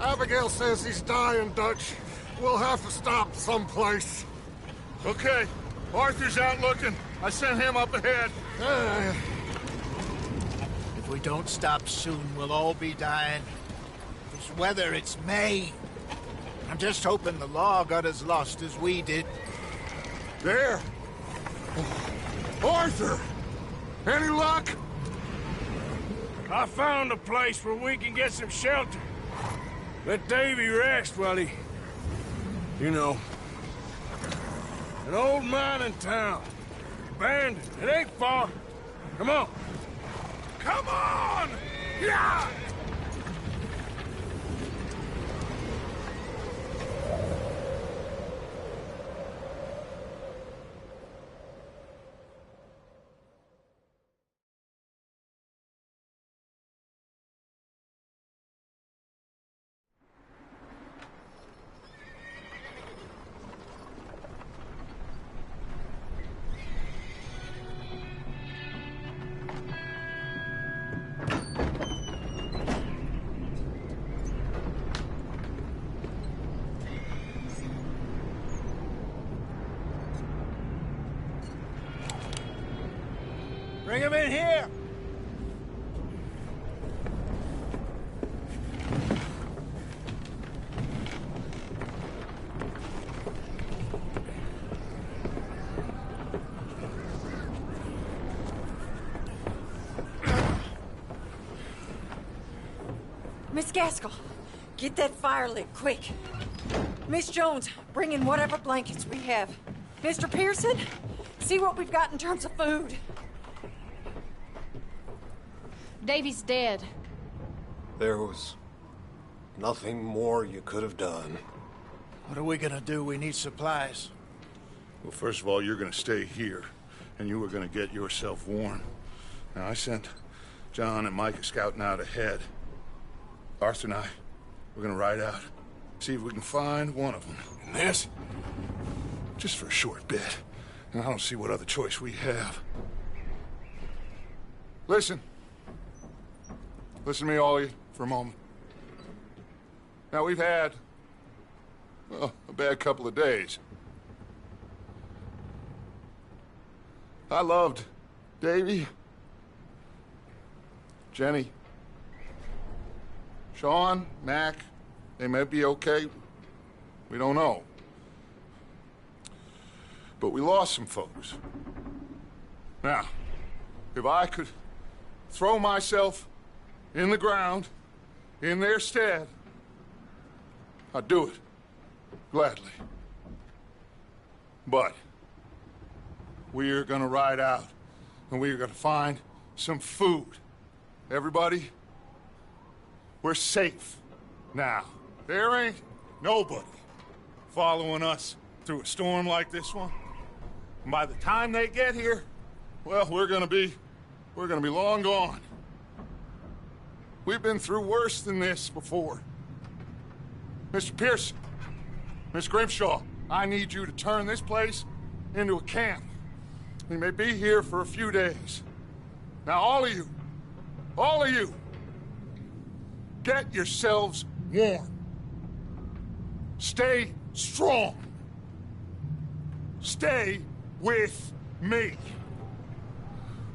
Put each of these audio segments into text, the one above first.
Abigail says he's dying, Dutch. We'll have to stop someplace. Okay. Arthur's out looking. I sent him up ahead. If we don't stop soon, we'll all be dying. This weather, it's May. I'm just hoping the law got as lost as we did. There! Arthur! Any luck? I found a place where we can get some shelter. Let Davy rest while he... You know. An old mining town. Abandoned. It ain't far. Come on. Come on! Yeah! Bring him in here! Miss Gaskell, get that fire lit, quick. Miss Jones, bring in whatever blankets we have. Mr. Pearson, see what we've got in terms of food. Davy's dead. There was nothing more you could have done. What are we gonna do? We need supplies. Well, first of all, you're gonna stay here, and you were gonna get yourself warm. Now, I sent John and Micah scouting out ahead. Arthur and I, we're gonna ride out, see if we can find one of them. And this? Just for a short bit. And I don't see what other choice we have. Listen. Listen to me, all of you, for a moment. Now, we've had, well, a bad couple of days. I loved Davy, Jenny, Sean, Mac. They may be okay. We don't know. But we lost some folks. Now, if I could throw myself in the ground, in their stead, I'd do it, gladly. But we're gonna ride out, and we're gonna find some food. Everybody, we're safe now. There ain't nobody following us through a storm like this one. And by the time they get here, well, we're gonna be long gone. We've been through worse than this before. Mr. Pearson, Miss Grimshaw, I need you to turn this place into a camp. We may be here for a few days. Now, all of you, get yourselves warm. Stay strong. Stay with me.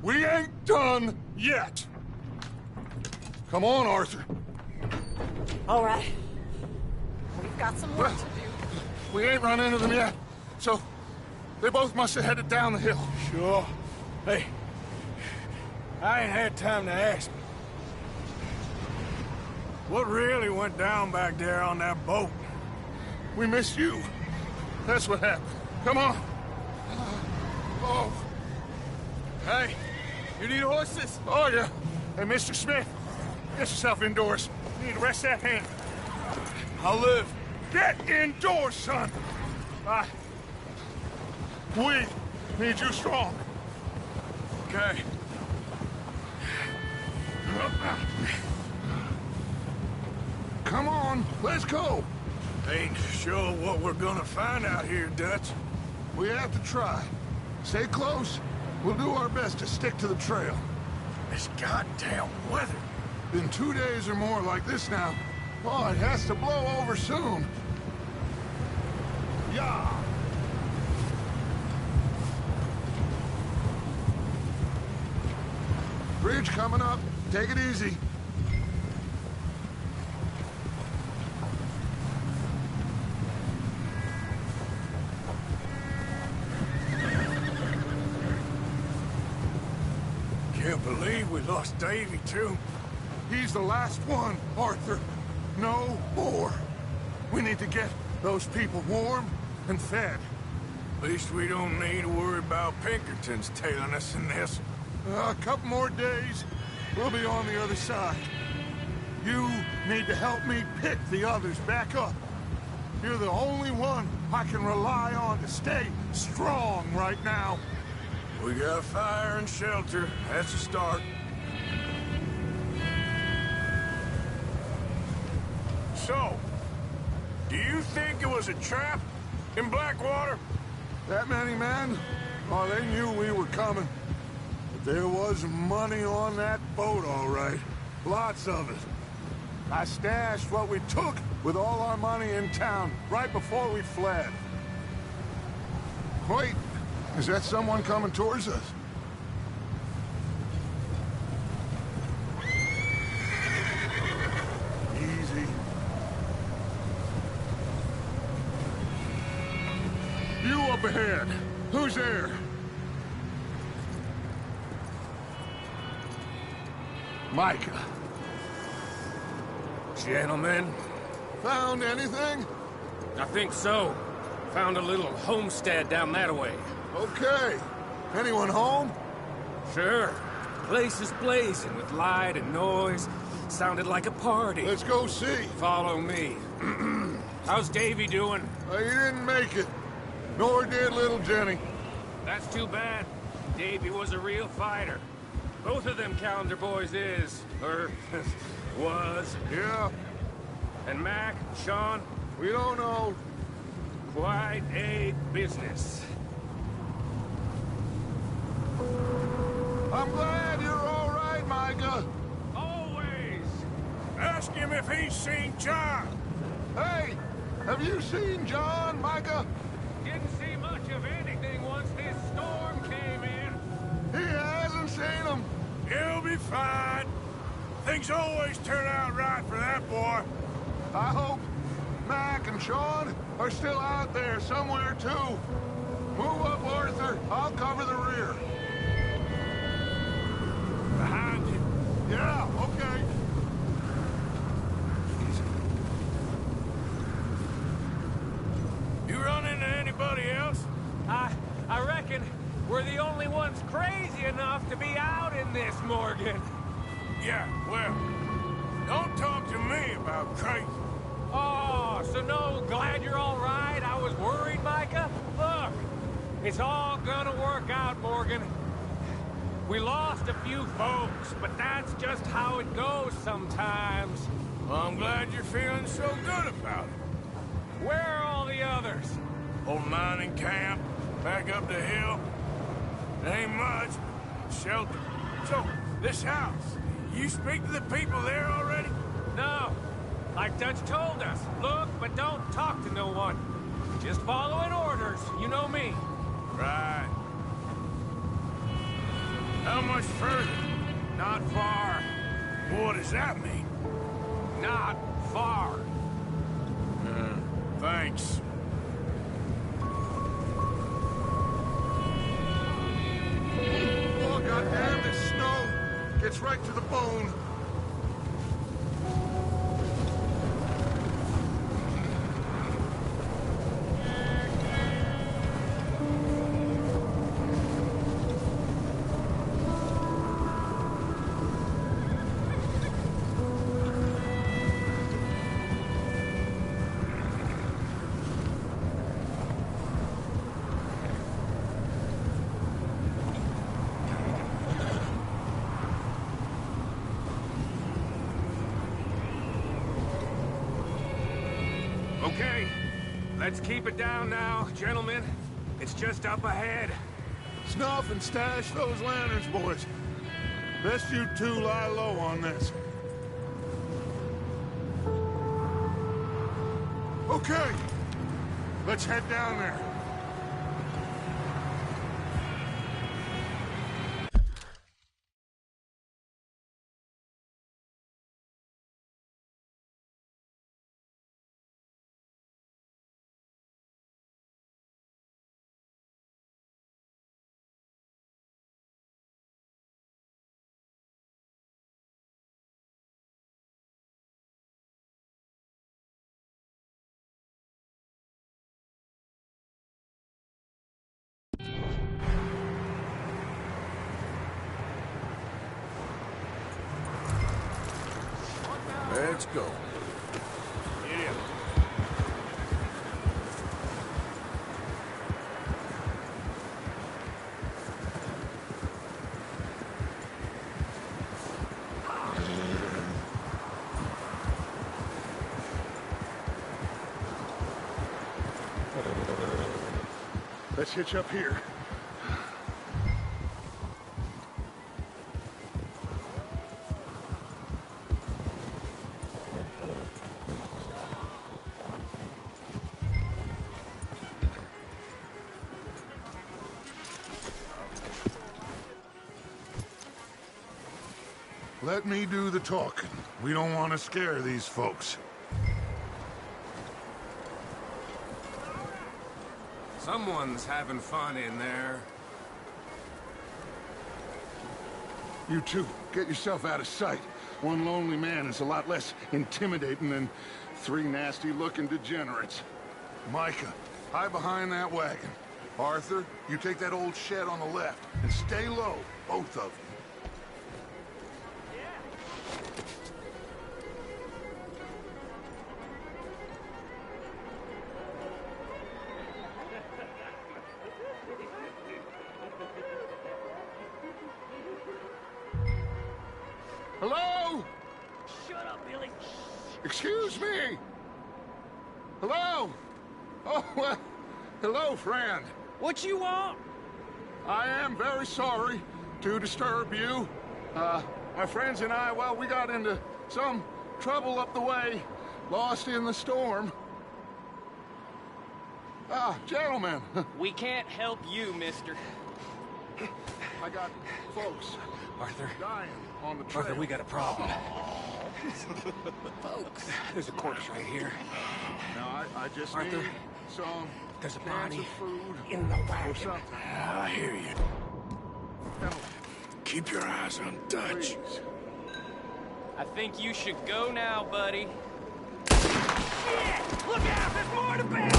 We ain't done yet. Come on, Arthur. All right. We've got some work to do. We ain't run into them yet, so they both must have headed down the hill. Sure. Hey, I ain't had time to ask. What really went down back there on that boat? We missed you. That's what happened. Come on. Oh. Hey, you need horses? Oh, yeah. Hey, Mr. Smith, get yourself indoors. You need to rest that hand. I'll live. Get indoors, son. We need you strong. Okay. Come on, let's go. Ain't sure what we're gonna find out here, Dutch. We have to try. Stay close. We'll do our best to stick to the trail. This goddamn weather. Been 2 days or more like this now. Oh, it has to blow over soon. Yeah. Bridge coming up. Take it easy. Can't believe we lost Davy, too. He's the last one, Arthur. No more. We need to get those people warm and fed. At least we don't need to worry about Pinkertons tailing us in this. A couple more days, we'll be on the other side. You need to help me pick the others back up. You're the only one I can rely on to stay strong right now. We got fire and shelter. That's a start. So, do you think it was a trap in Blackwater? That many men? Oh, they knew we were coming. But there was money on that boat, all right. Lots of it. I stashed what we took with all our money in town right before we fled. Wait, is that someone coming towards us? Easy. You up ahead. Who's there? Micah. Gentlemen, Found anything? I think so. Found a little homestead down that way. Okay. Anyone home? Sure. Place is blazing with light and noise. Sounded like a party. Let's go see. Follow me. How's Davy doing? He didn't make it. Nor did little Jenny. That's too bad. Davy was a real fighter. Both of them Calendar boys is, or was. Yeah, And Mac, Sean, we don't know. quite a business. I'm glad you're all right, Micah. Always. Ask him if he's seen John. Hey, have you seen John, Micah? Didn't see much of anything once this storm came in. He hasn't seen him. He'll be fine. Things always turn out right for that boy. I hope Mac and Sean are still out there somewhere, too. Move up, Arthur. I'll cover the rear. Behind you. Yeah, okay. You run into anybody else? I reckon we're the only ones crazy enough to be out in this, Morgan. Yeah, well, don't talk to me about crazy. Oh, so no, glad you're all right. I was worried, Micah. Look, it's all gonna work out, Morgan. We lost a few folks, but that's just how it goes sometimes. Well, I'm glad you're feeling so good about it. Where are all the others? Old mining camp, back up the hill. Ain't much, shelter. So, this house, you speak to the people there already? No, like Dutch told us. Look, but don't talk to no one. Just following orders, you know me. Right. How much further? Not far. What does that mean? Not far. Thanks. Oh, goddamn, this snow gets right to the bone. Okay, let's keep it down now, gentlemen. It's just up ahead. Snuff and stash those lanterns, boys. Best you two lie low on this. Okay, let's head down there. Let's go. Let's hitch up here. Let me do the talking. We don't want to scare these folks. Someone's having fun in there. You two, get yourself out of sight. One lonely man is a lot less intimidating than three nasty-looking degenerates. Micah, hide behind that wagon. Arthur, you take that old shed on the left, and stay low, both of you. Hello? Shut up, Billy. Excuse me? Hello? Oh, well, hello, friend. What you want? I am very sorry to disturb you. My friends and I, well, we got into some trouble up the way, lost in the storm. Gentlemen, We can't help you, mister. I got folks Arthur. dying on the trail. Arthur, we got a problem. Folks. There's a corpse right here. Now, I just Arthur, need some there's a cans body of food in the or wagon. something. I hear you. Emily, Keep your eyes on Dutch. please. I think you should go now, buddy. Look out! There's more to bed!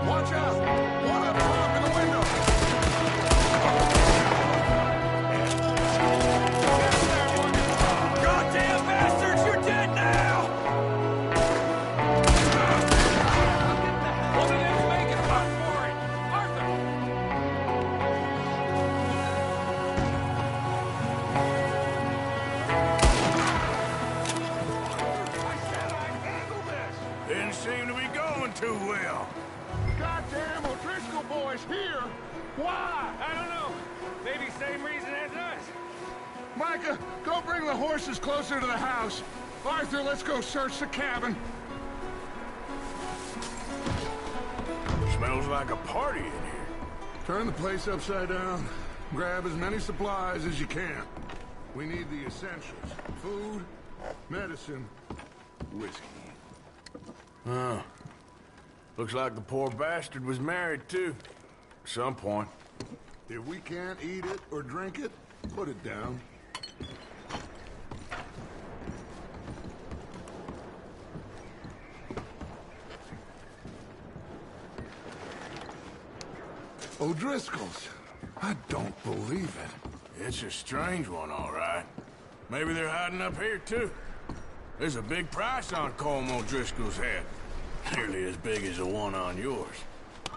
Watch out! One up top in the window! Goddamn bastards! You're dead now! One of them's making a run for it! Arthur! I said I'd handle this! Didn't seem to be going too well. Goddamn O'Driscoll boys here! Why? I don't know. Maybe same reason as us. Micah, go bring the horses closer to the house. Arthur, let's go search the cabin. Smells like a party in here. Turn the place upside down. Grab as many supplies as you can. We need the essentials. Food, medicine, whiskey. Oh. Looks like the poor bastard was married, too. At some point. If we can't eat it or drink it, put it down. O'Driscoll's. I don't believe it. It's a strange one, all right. Maybe they're hiding up here, too. There's a big price on Colm O'Driscoll's head. Nearly as big as the one on yours.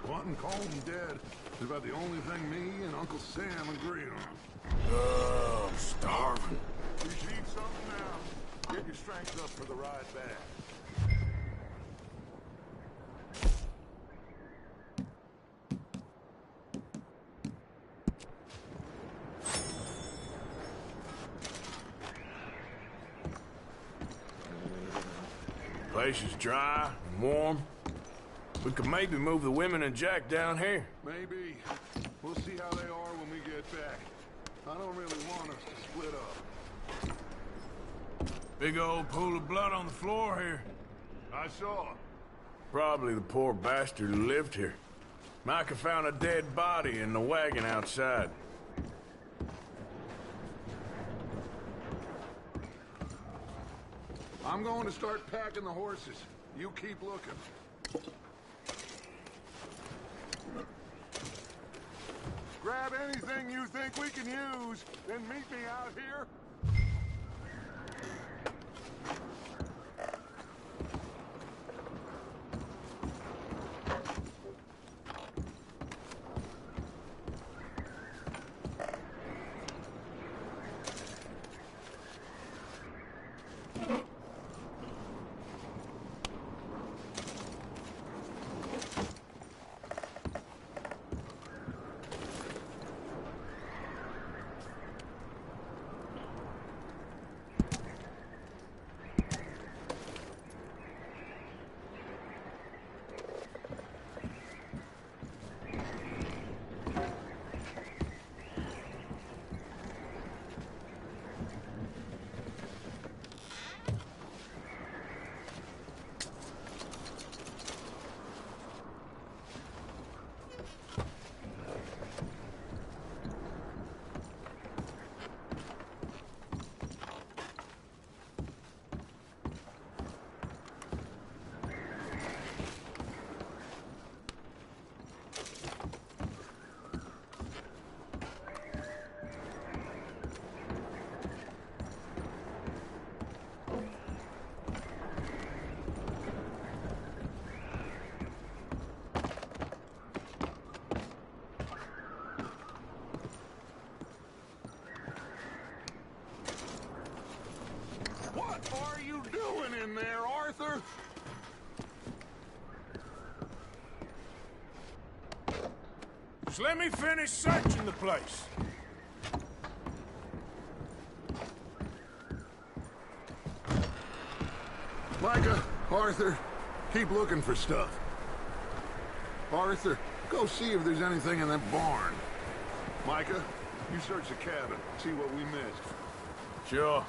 Wanting Colm dead is about the only thing me and Uncle Sam agree on. Oh, I'm starving. We should eat something now. Get your strength up for the ride back. Place is dry and warm. We could maybe move the women and Jack down here. Maybe. We'll see how they are when we get back. I don't really want us to split up. Big old pool of blood on the floor here. I saw. Probably the poor bastard who lived here. Micah found a dead body in the wagon outside. I'm going to start packing the horses. You keep looking. Grab anything you think we can use, then meet me out here. What are you doing in there, Arthur? Just let me finish searching the place. Micah, Arthur, keep looking for stuff. Arthur, go see if there's anything in that barn. Micah, you search the cabin, see what we missed. Sure.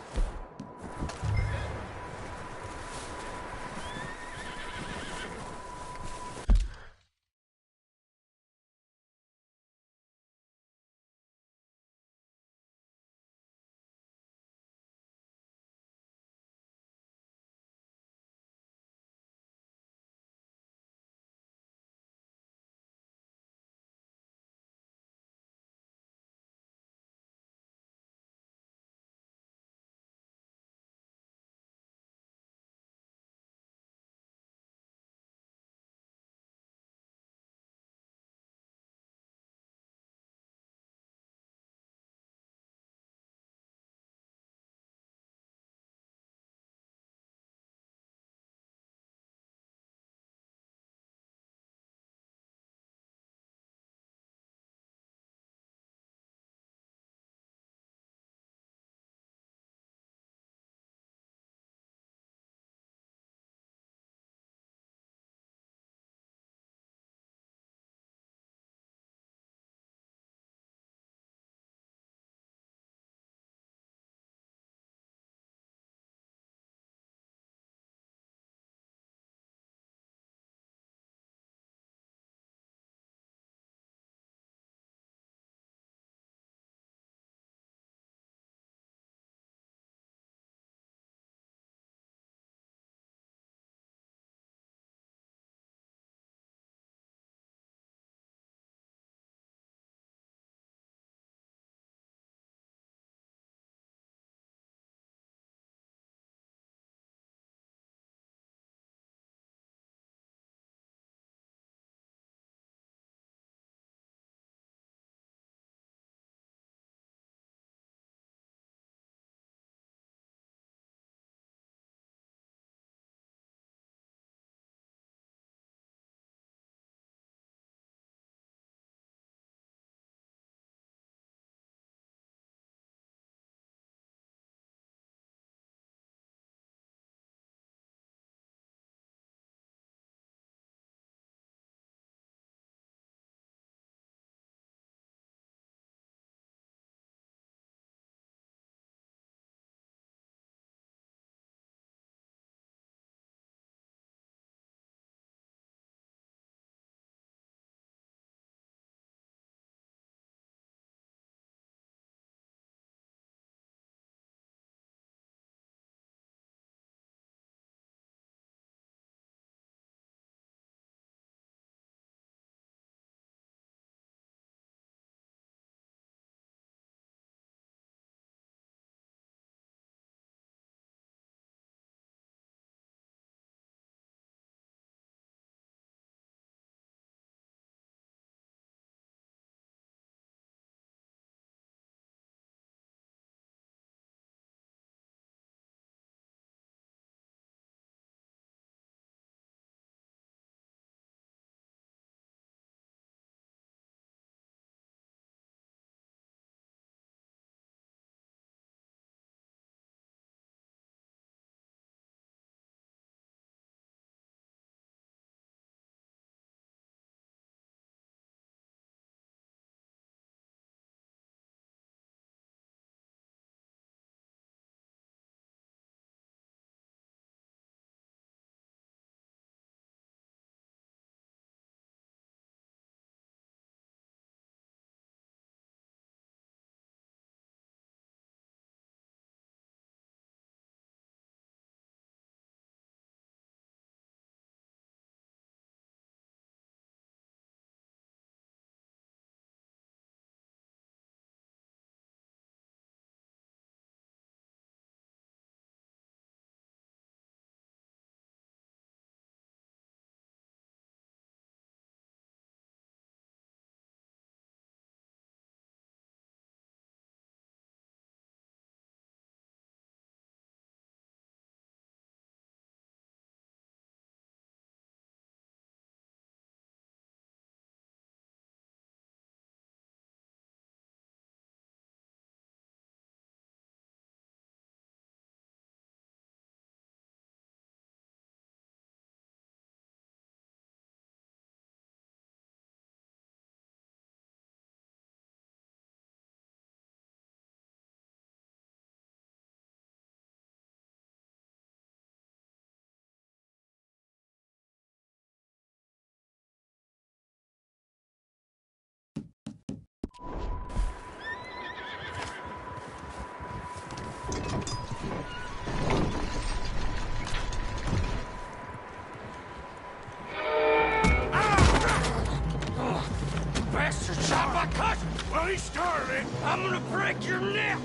varlet, I'm gonna break your neck!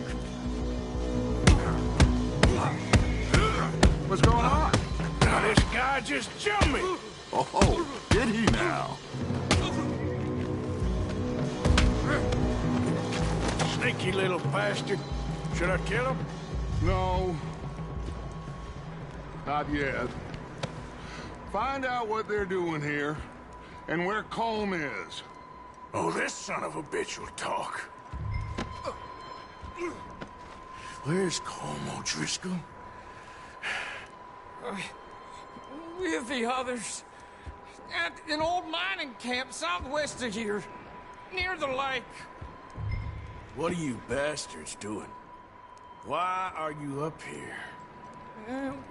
What's going on? Now this guy just jumped me! Oh, did he now? Sneaky little bastard. Should I kill him? No. Not yet. Find out what they're doing here, and where Colm is. Oh, this son of a bitch will talk. Where's Colm O'Driscoll? With the others. At an old mining camp southwest of here. Near the lake. What are you bastards doing? Why are you up here?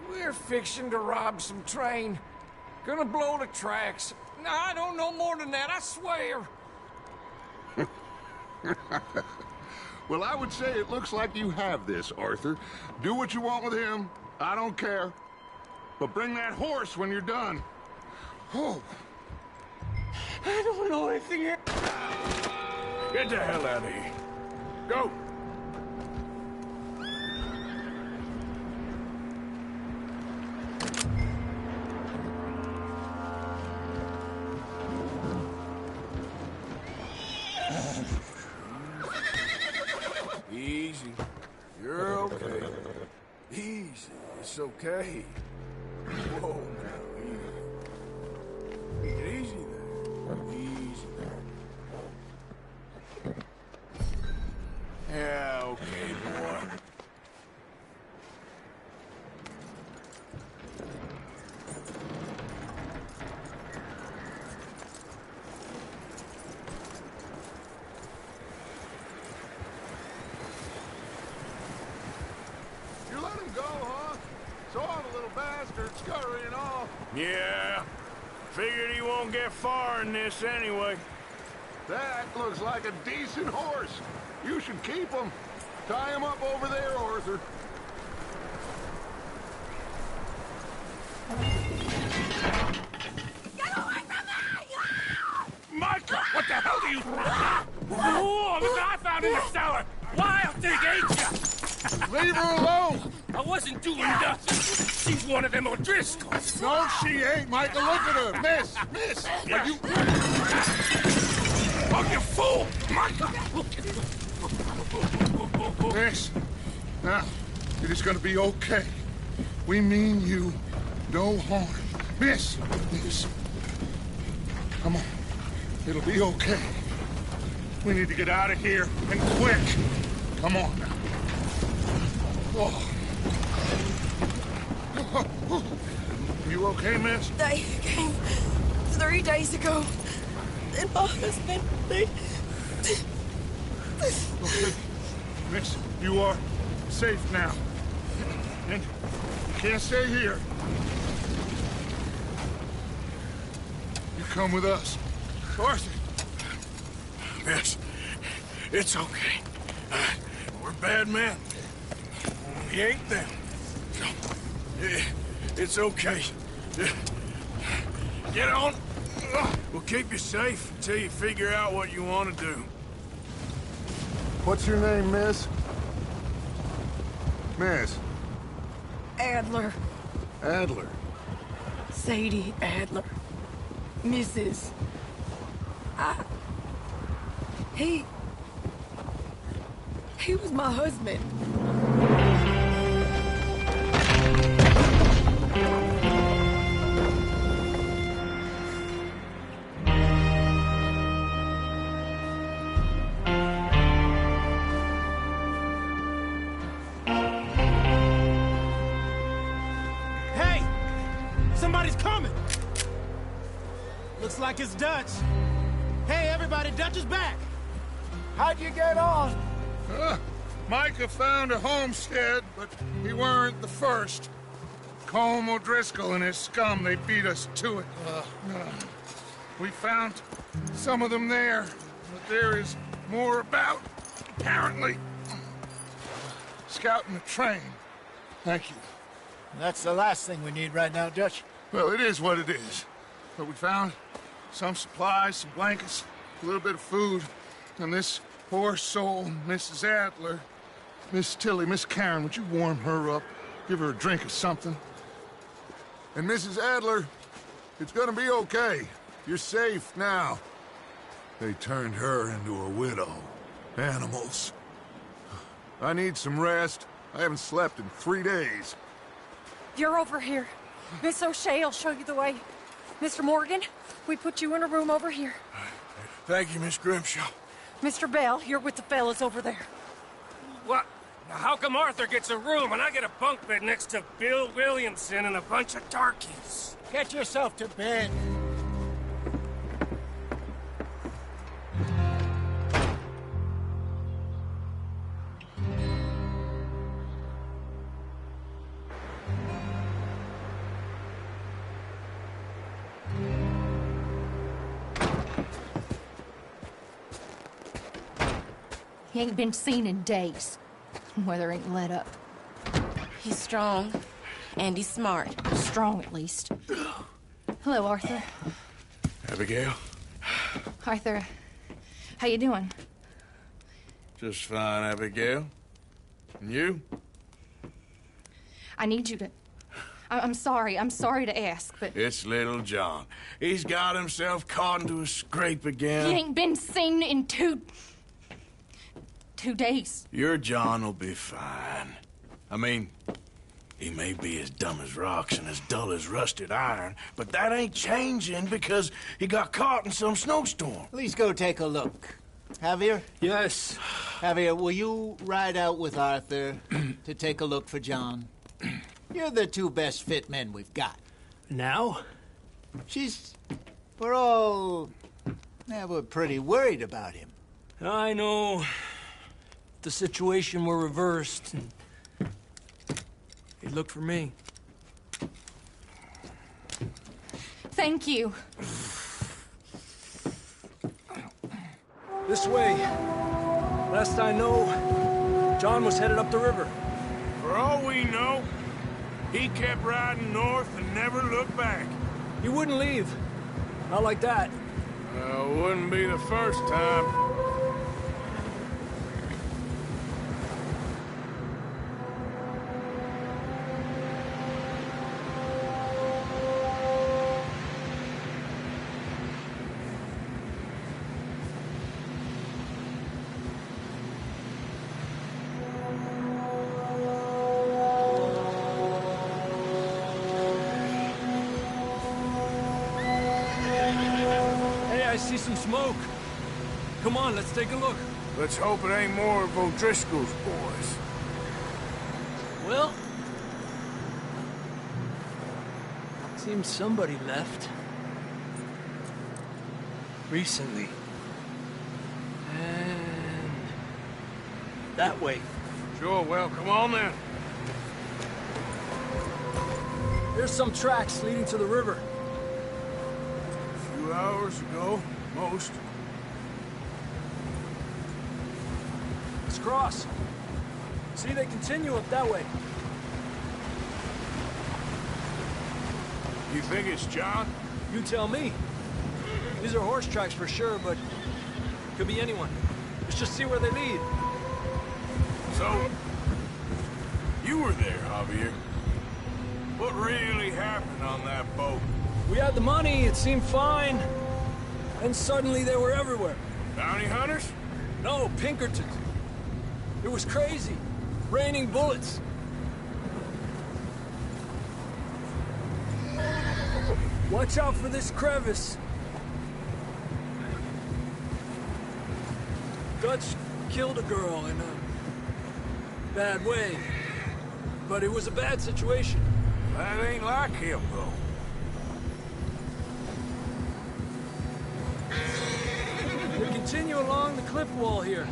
We're fixing to rob some train. Gonna blow the tracks. I don't know more than that, I swear. Well, I would say it looks like you have this, Arthur. Do what you want with him. I don't care. But bring that horse when you're done. Oh. I don't know anything. Get the hell out of here. Go! Easy. You're okay. Easy. It's okay. Whoa, now, easy. Take it easy there. Easy. Yeah, okay, boy. You let him go, huh? Saw the little bastard scurrying off. Yeah. Figured he won't get far in this anyway. That looks like a decent horse. You should keep him. Tie him up over there, Arthur. Get away from me! Micah, what the hell do you... Whoa, look what I found in the cellar! Wild thing, ain't ya? Leave her alone! I wasn't doing nothing. She's one of them O'Driscolls. No, she ain't, Micah. Look at her. Miss. Are you... Oh, you fool! Micah! Miss. Now, it is gonna be okay. We mean you no harm. Miss. Come on. It'll be okay. We need to get out of here, and quick. Come on now. Oh. You okay, miss? They came 3 days ago. And my husband, they... Okay. Miss, you are safe now. And you can't stay here. You come with us. Arthur. Miss, it's okay. We're bad men. We ain't them. It's okay. Get on. We'll keep you safe until you figure out what you want to do. What's your name, miss? Miss. Adler. Adler. Sadie Adler. Mrs. He was my husband. Hey! Somebody's coming! Looks like it's Dutch. Hey, everybody, Dutch is back! How'd you get on? Micah found a homestead, but he weren't the first. Colm O'Driscoll and his scum, they beat us to it. We found some of them there, but there is more about, apparently. Scouting the train. Thank you. That's the last thing we need right now, Dutch. Well, it is what it is. But we found some supplies, some blankets, a little bit of food, and this Poor soul, Mrs. Adler. Miss Tilly, Miss Karen, would you warm her up? Give her a drink or something? And Mrs. Adler, it's gonna be okay. You're safe now. They turned her into a widow. Animals. I need some rest. I haven't slept in 3 days. You're over here. Miss O'Shea will show you the way. Mr. Morgan, we put you in a room over here. Thank you, Miss Grimshaw. Mr. Bell, you're with the fellas over there. What? How come Arthur gets a room and I get a bunk bed next to Bill Williamson and a bunch of darkies? Get yourself to bed. He ain't been seen in days. Weather ain't let up. He's strong, and he's smart. Strong, at least. Hello, Arthur. Abigail? Arthur, how you doing? Just fine, Abigail. And you? I need you to... I'm sorry to ask, but... It's little John. He's got himself caught into a scrape again. He ain't been seen in 2 days. Your John will be fine. I mean, he may be as dumb as rocks and as dull as rusted iron, but that ain't changing because he got caught in some snowstorm. Please go take a look. Javier? Yes. Javier, will you ride out with Arthur to take a look for John? You're the 2 best fit men we've got. Now? We're all... Yeah, we're pretty worried about him. I know. If the situation were reversed, and he'd look for me. Thank you. This way. Last I know, John was headed up the river. For all we know, he kept riding north and never looked back. He wouldn't leave. Not like that. Wouldn't be the first time. I see some smoke. Come on, let's take a look. Let's hope it ain't more of O'Driscoll's boys. Well, seems somebody left. Recently. And that way. Sure, well, come on then. There's some tracks leading to the river. A few hours ago, most. Let's cross. See, they continue up that way. You think it's John? You tell me. These are horse tracks for sure, but could be anyone. Let's just see where they lead. So, you were there, Javier. What really happened on that boat? We had the money, it seemed fine. And suddenly they were everywhere. Bounty hunters? No, Pinkertons. It was crazy. Raining bullets. Watch out for this crevice. Dutch killed a girl in a bad way. But it was a bad situation. That ain't like him, though. We continue along the cliff wall here.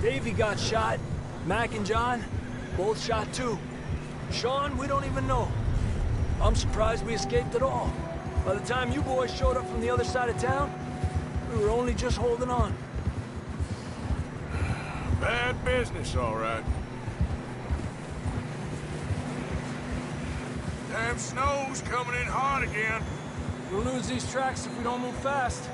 Davey got shot. Mac and John, both shot too. Sean, we don't even know. I'm surprised we escaped at all. By the time you boys showed up from the other side of town, we were only just holding on. Bad business, all right. Damn snow's coming in hot again. We'll lose these tracks if we don't move fast.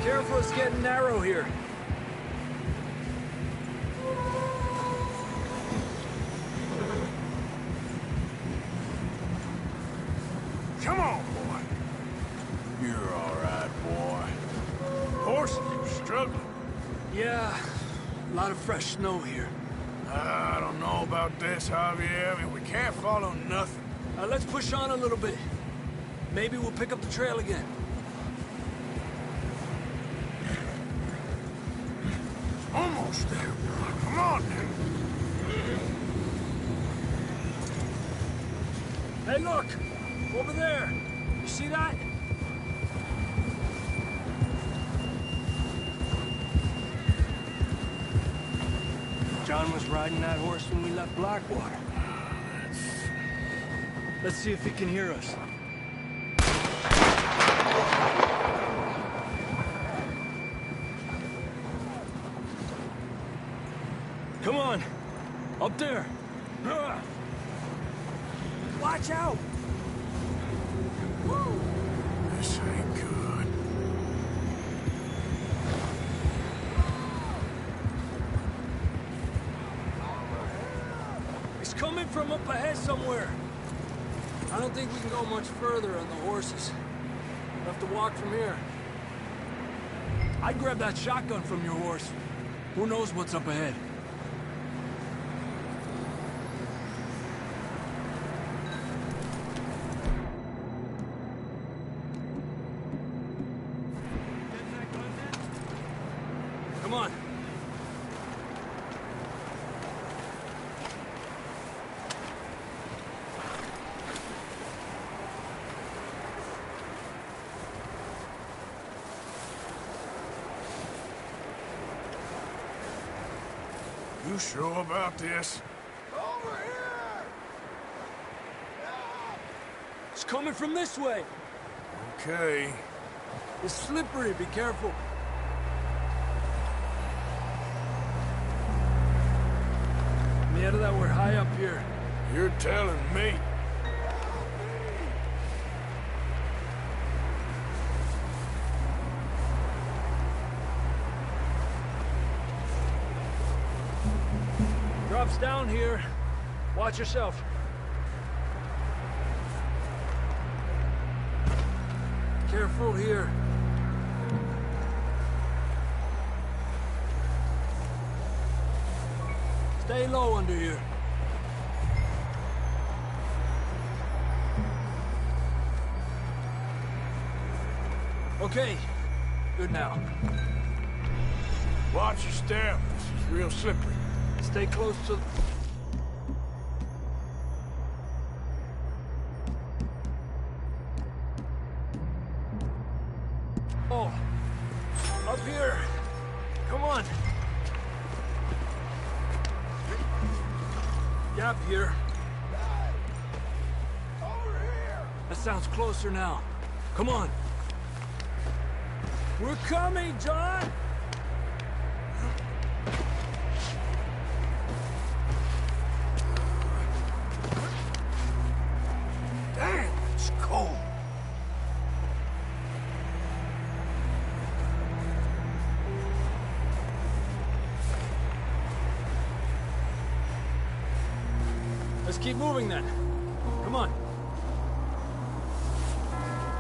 Careful, it's getting narrow here. Come on, boy. You're all right, boy. Horses are struggling. Yeah, a lot of fresh snow here. I don't know about this, Javier. I mean, we can't follow nothing. Let's push on a little bit. Maybe we'll pick up the trail again. Almost there, boy. Come on now. Hey, look! Over there! You see that? John was riding that horse when we left Blackwater. Let's see if he can hear us. Come on! Up there! Watch out! Woo. This ain't good. It's coming from up ahead somewhere. I don't think we can go much further on the horses. We'll have to walk from here. I'd grab that shotgun from your horse. Who knows what's up ahead? Come on. You sure about this? Over here! It's coming from this way. Okay. It's slippery. Be careful. Me out of that, we're high up here. You're telling me. Drops down here. Watch yourself. Careful here. Stay low under here. Okay. Good now. Watch your step. This is real slippery. Stay close to... Oh. Up here. Come on. Gap here. Over here! That sounds closer now. Come on. We're coming, John! Damn, it's cold. Let's keep moving then. Come on.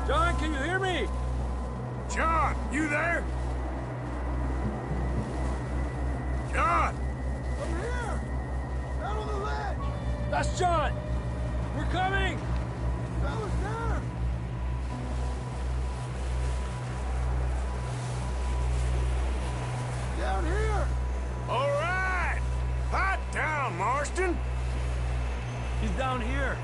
John, can you hear me? John, you there? John! Over here! Down on the ledge! That's John! We're coming! Fellas, there! Down here! All right! Pipe down, Marston! He's down here.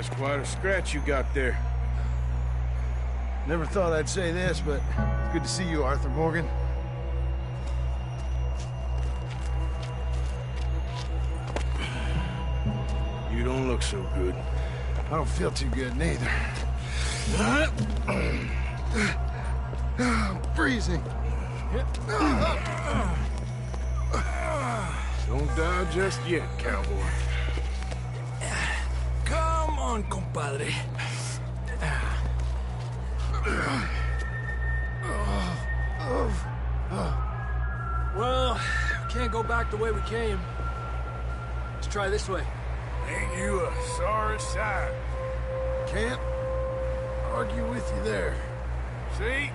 That's quite a scratch you got there. Never thought I'd say this, but it's good to see you, Arthur Morgan. You don't look so good. I don't feel too good, neither. I'm freezing. Don't die just yet, cowboy. Come on, compadre. Well, we can't go back the way we came. Let's try this way. Ain't you a sorry sight? Can't argue with you there. See?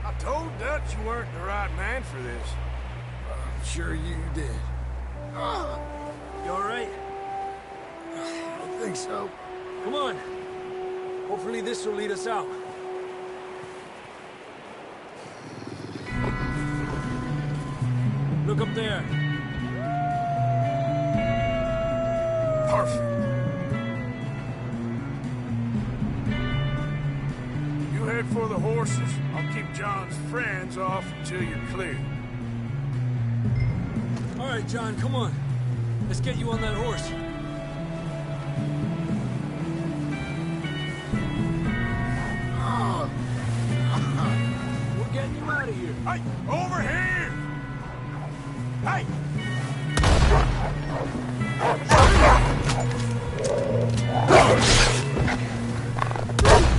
I told Dutch you weren't the right man for this. I'm sure you did. You all right? I think so. Come on. Hopefully this will lead us out. Look up there. Perfect. You head for the horses. I'll keep John's friends off until you're clear. All right, John, come on. Let's get you on that horse. We're getting you out of here. Hey, over here! Hey!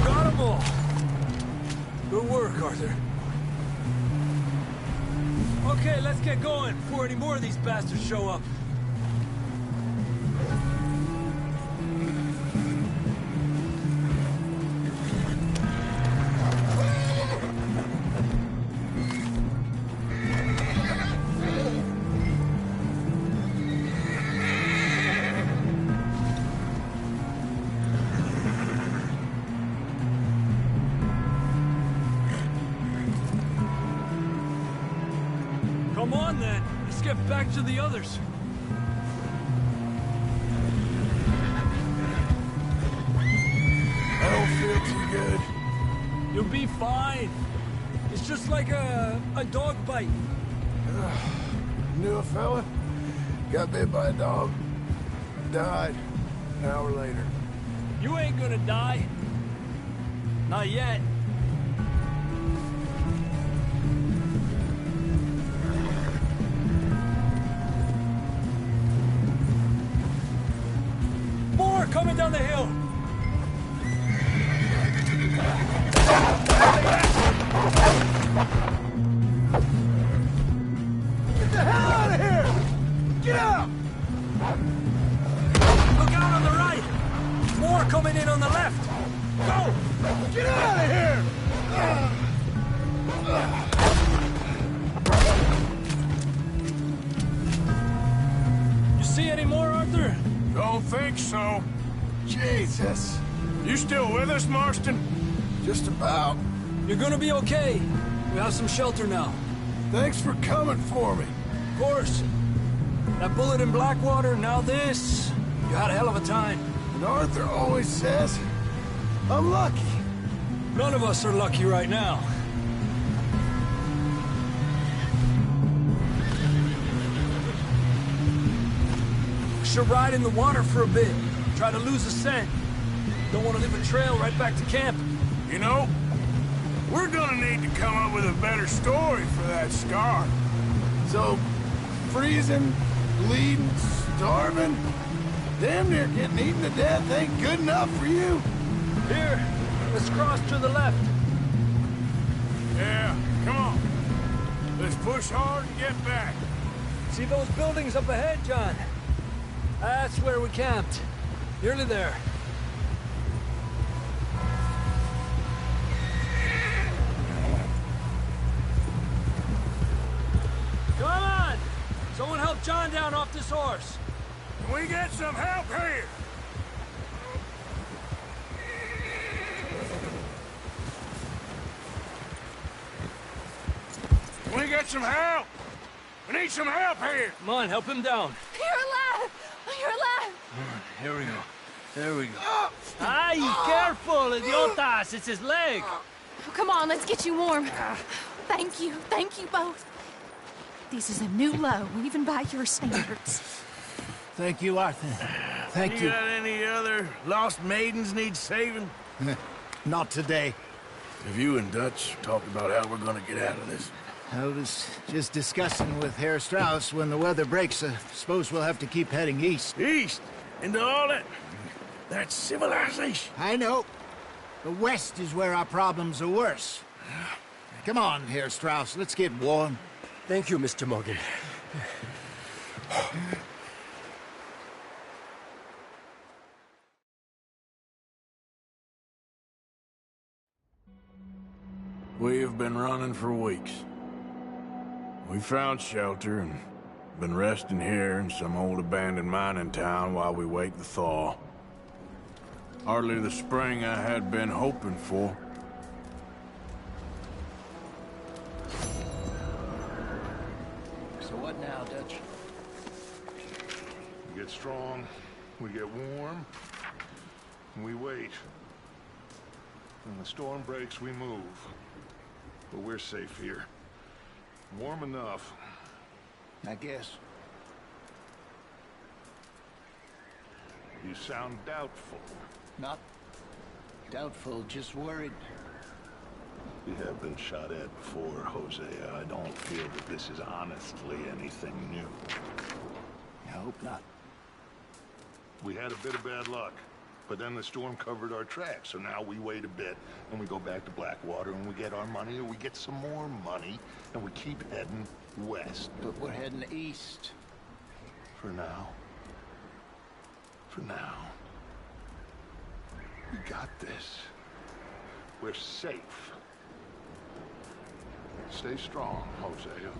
Got them all. Good work, Arthur. Okay, let's get going before any more of these bastards show up. Come on, then. Let's get back to the others. I don't feel too good. You'll be fine. It's just like a dog bite. Knew a fella, got bit by a dog, died an hour later. You ain't gonna die. Not yet. More coming down the hill. Get the hell out of here! Get out! Look out on the right. More coming in on the left. Go! Get out of here! You see any more, Arthur? Don't think so. Jesus! You still with us, Marston? Just about. You're gonna be okay. We have some shelter now. Thanks for coming for me. Of course. That bullet in Blackwater, now this. You had a hell of a time. And Arthur always says, I'm lucky. None of us are lucky right now. We should ride in the water for a bit. Try to lose the scent. Don't want to leave a trail right back to camp. You know, we're gonna need to come up with a better story for that scar. So, freezing, bleeding, starving, damn near getting eaten to death ain't good enough for you? Here, let's cross to the left. Yeah, come on. Let's push hard and get back. See those buildings up ahead, John? That's where we camped. Nearly there. Come on! Someone help John down off this horse. Can we get some help here? Can we get some help? We need some help here. Come on, help him down. You're alive! You're alive! Here we go. There we go. Ay, careful, idiotas! It's his leg! Oh, come on, let's get you warm. Thank you both. This is a new low, even by your standards. Thank you, Arthur. Thank you. You got any other lost maidens need saving? Not today. Have you and Dutch talked about how we're gonna get out of this? I was just discussing with Herr Strauss when the weather breaks. Suppose we'll have to keep heading east. East? Into all that... That's civilization. I know. The west is where our problems are worse. Come on, Herr Strauss, let's get warm. Thank you, Mr. Morgan. We've been running for weeks. We found shelter and been resting here in some old abandoned mining town while we wait the thaw. Hardly the spring I had been hoping for. So what now, Dutch? We get strong, we get warm, and we wait. When the storm breaks, we move. But we're safe here. Warm enough. I guess. You sound doubtful. Not doubtful, just worried. We have been shot at before, Hosea. I don't feel that this is honestly anything new. I hope not. We had a bit of bad luck, but then the storm covered our tracks, so now we wait a bit, and we go back to Blackwater, and we get our money, or we get some more money, and we keep heading west. But we're heading east. For now. For now. We got this. We're safe. Stay strong, Hosea.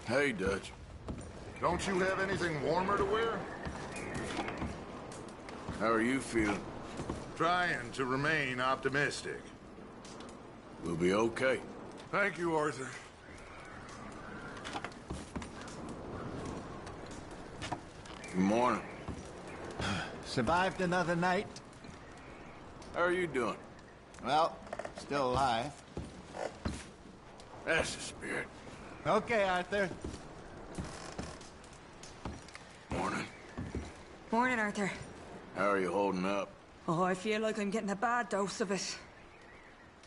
Hey, Dutch. Don't you have anything warmer to wear? How are you feeling? Trying to remain optimistic. We'll be okay. Thank you, Arthur. Good morning. Survived another night? How are you doing? Well, still alive. That's the spirit. Okay, Arthur. Morning. Morning, Arthur. How are you holding up? Oh, I feel like I'm getting a bad dose of it.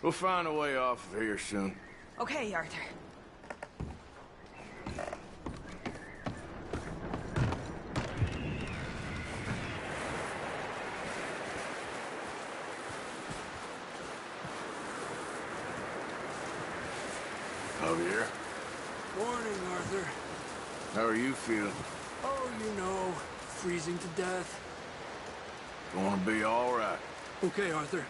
We'll find a way off of here soon. Okay, Arthur. Javier, Morning, Arthur. how are you feeling? Oh, you know, freezing to death. Gonna be all right. Okay, Arthur.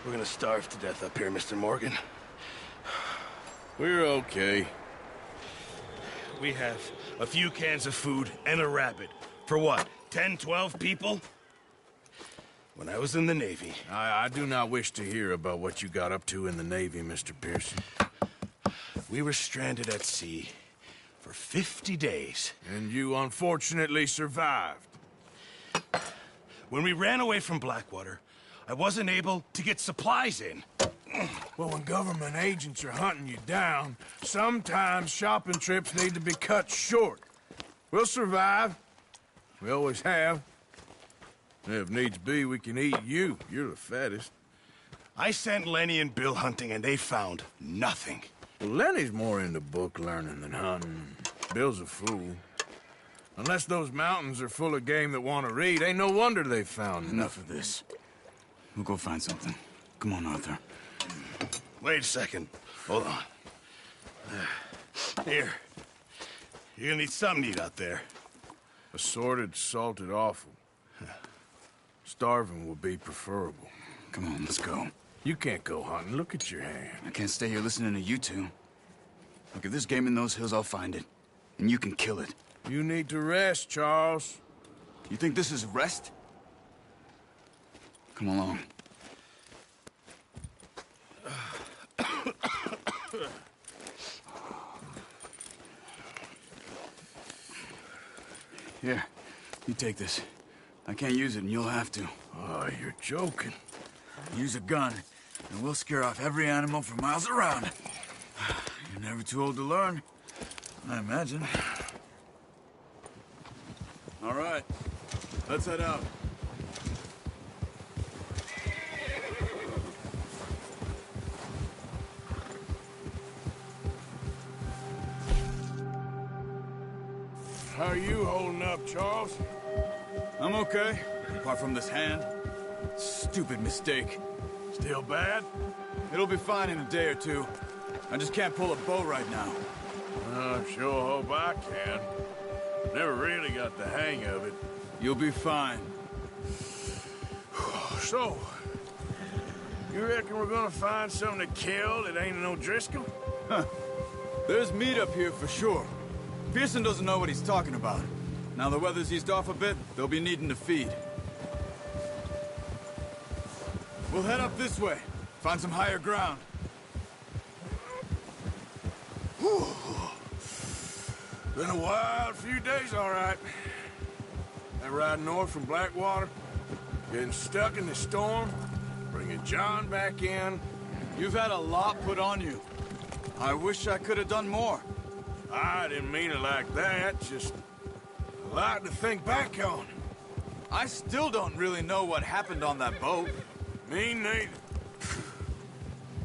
We're gonna starve to death up here, Mr. Morgan. We're okay. We have a few cans of food and a rabbit. For what, 10, 12 people? When I was in the Navy... I do not wish to hear about what you got up to in the Navy, Mr. Pearson. We were stranded at sea for 50 days. And you unfortunately survived. When we ran away from Blackwater, I wasn't able to get supplies in. Well, when government agents are hunting you down, sometimes shopping trips need to be cut short. We'll survive. We always have. If needs be, we can eat you. You're the fattest. I sent Lenny and Bill hunting, and they found nothing. Well, Lenny's more into book learning than hunting. Bill's a fool. Unless those mountains are full of game that want to read, ain't no wonder they found Enough of this. We'll go find something. Come on, Arthur. Wait a second. Hold on. Here. You're gonna need something to eat out there. Assorted, salted offal. Starving would be preferable. Come on, let's go. You can't go hunting. Look at your hand. I can't stay here listening to you two. Look, if there's game in those hills, I'll find it. And you can kill it. You need to rest, Charles. You think this is rest? Come along. Here, you take this. I can't use it, and you'll have to. Oh, you're joking. Use a gun, and we'll scare off every animal for miles around. You're never too old to learn, I imagine. All right, let's head out. How are you holding up, Charles? I'm okay, apart from this hand. Stupid mistake. Still bad? It'll be fine in a day or two. I just can't pull a bow right now. I sure hope I can. Never really got the hang of it. You'll be fine. So, you reckon we're gonna find something to kill that ain't no Driscoll? Huh. There's meat up here for sure. Pearson doesn't know what he's talking about. Now the weather's eased off a bit, they'll be needing to feed. We'll head up this way. Find some higher ground. Whew. Been a wild few days, all right. That ride north from Blackwater, getting stuck in the storm, bringing John back in. You've had a lot put on you. I wish I could have done more. I didn't mean it like that, just a lot to think back on. I still don't really know what happened on that boat. Me neither.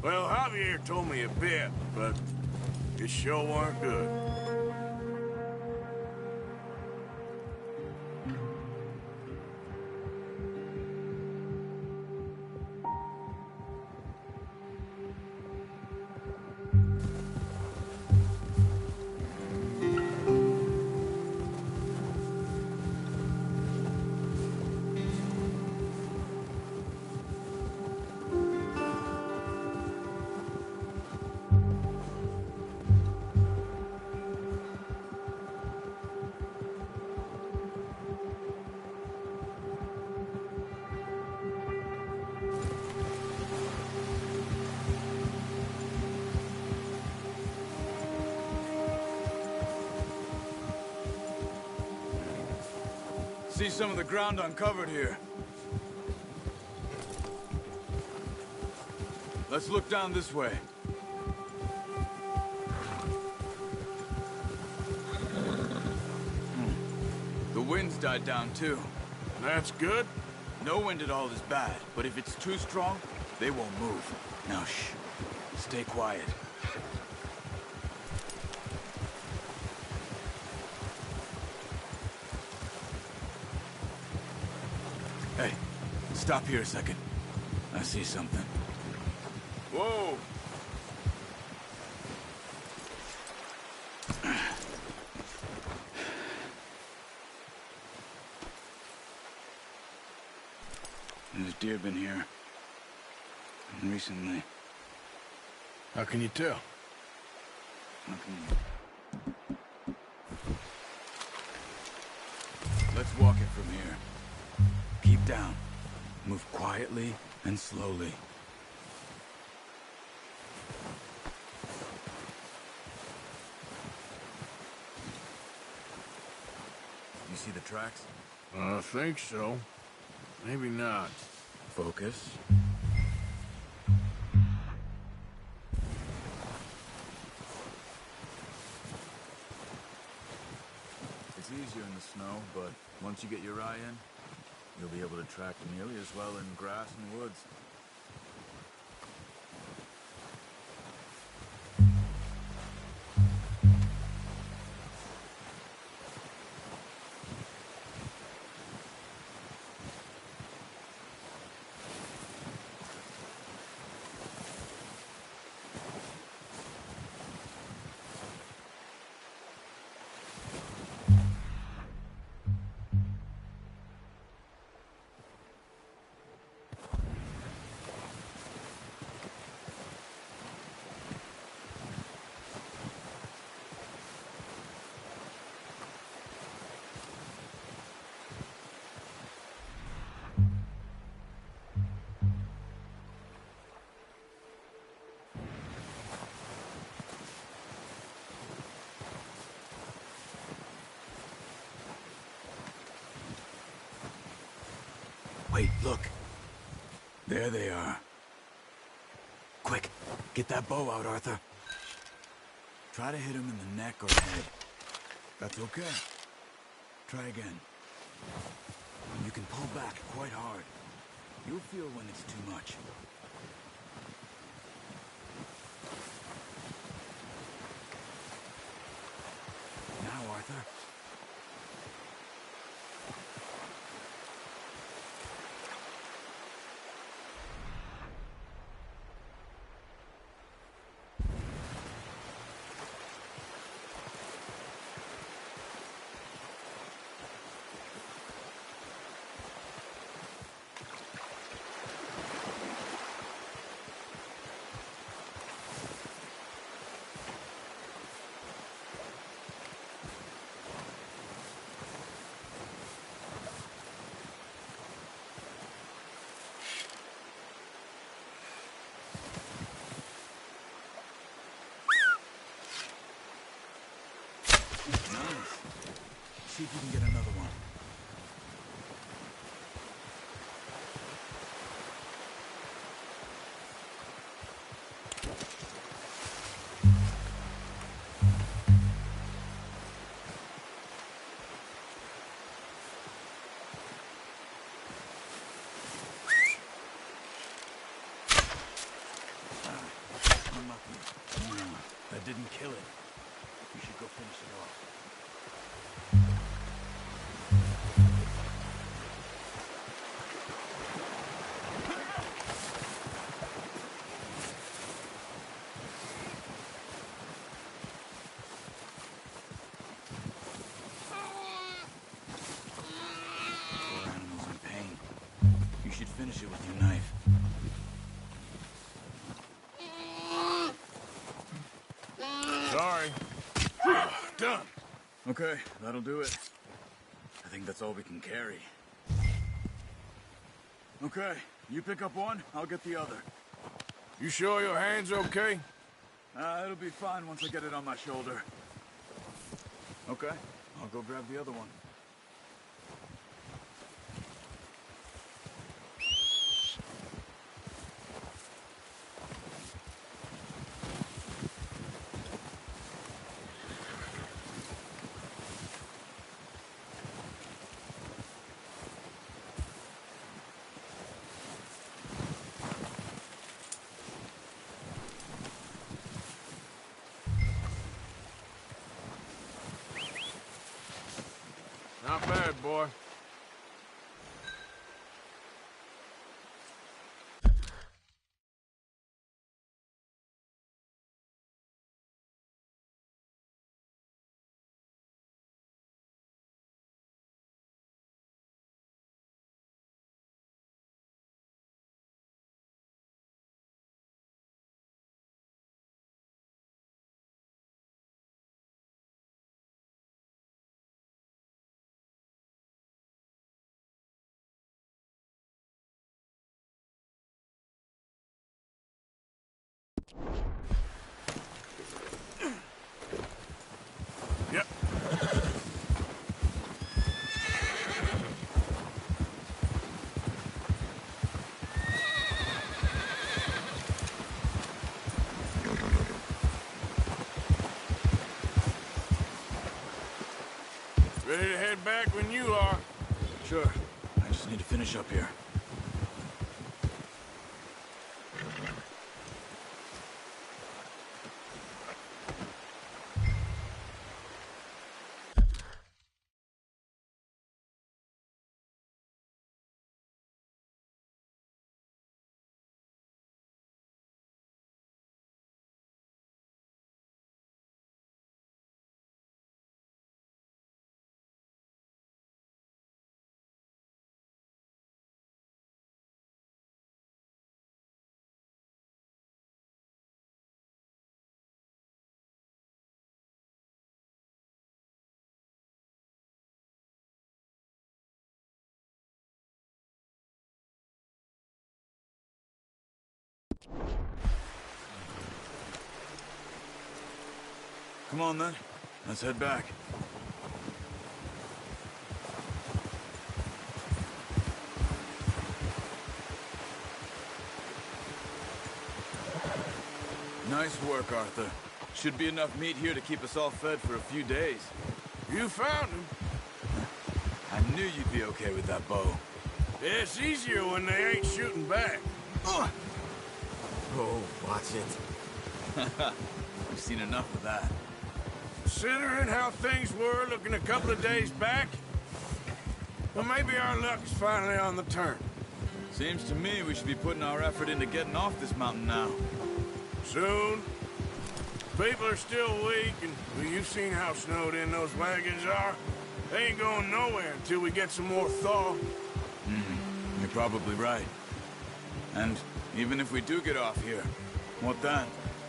Well, Javier told me a bit, but it sure weren't good. see some of the ground uncovered here. Let's look down this way. The wind's died down too. That's good. No wind at all is bad, but if it's too strong, they won't move. Now shh. Stay quiet. Hey, stop here a second. I see something. Whoa! There's deer been here. Recently. How can you tell? Let's walk it from here. Keep down. Move quietly and slowly. You see the tracks? I think so. Maybe not. Focus. It's easier in the snow, but once you get your eye in, you'll be able to track nearly as well in grass and woods. Wait, look. There they are. Quick, get that bow out, Arthur. Try to hit him in the neck or head. That's okay. Try again. You can pull back quite hard. You'll feel when it's too much. Now, Arthur. See if you can get another one. Unlucky. That didn't kill it. You should go finish it off. Finish it with your knife. Sorry. Done. Okay, that'll do it. I think that's all we can carry. Okay, you pick up one, I'll get the other. You sure your hand's okay? It'll be fine once I get it on my shoulder. Okay, I'll go grab the other one. Ready to head back when you are. Sure. I just need to finish up here. Come on, then. Let's head back. Nice work, Arthur. Should be enough meat here to keep us all fed for a few days. You found him. I knew you'd be okay with that bow. Yeah, it's easier when they ain't shooting back. Oh, watch it. We've seen enough of that. Considering how things were looking a couple of days back, well, maybe our luck is finally on the turn. Seems to me we should be putting our effort into getting off this mountain now. Soon. People are still weak, and well, you've seen how snowed in those wagons are. They ain't going nowhere until we get some more thaw. You're probably right. And even if we do get off here, what then?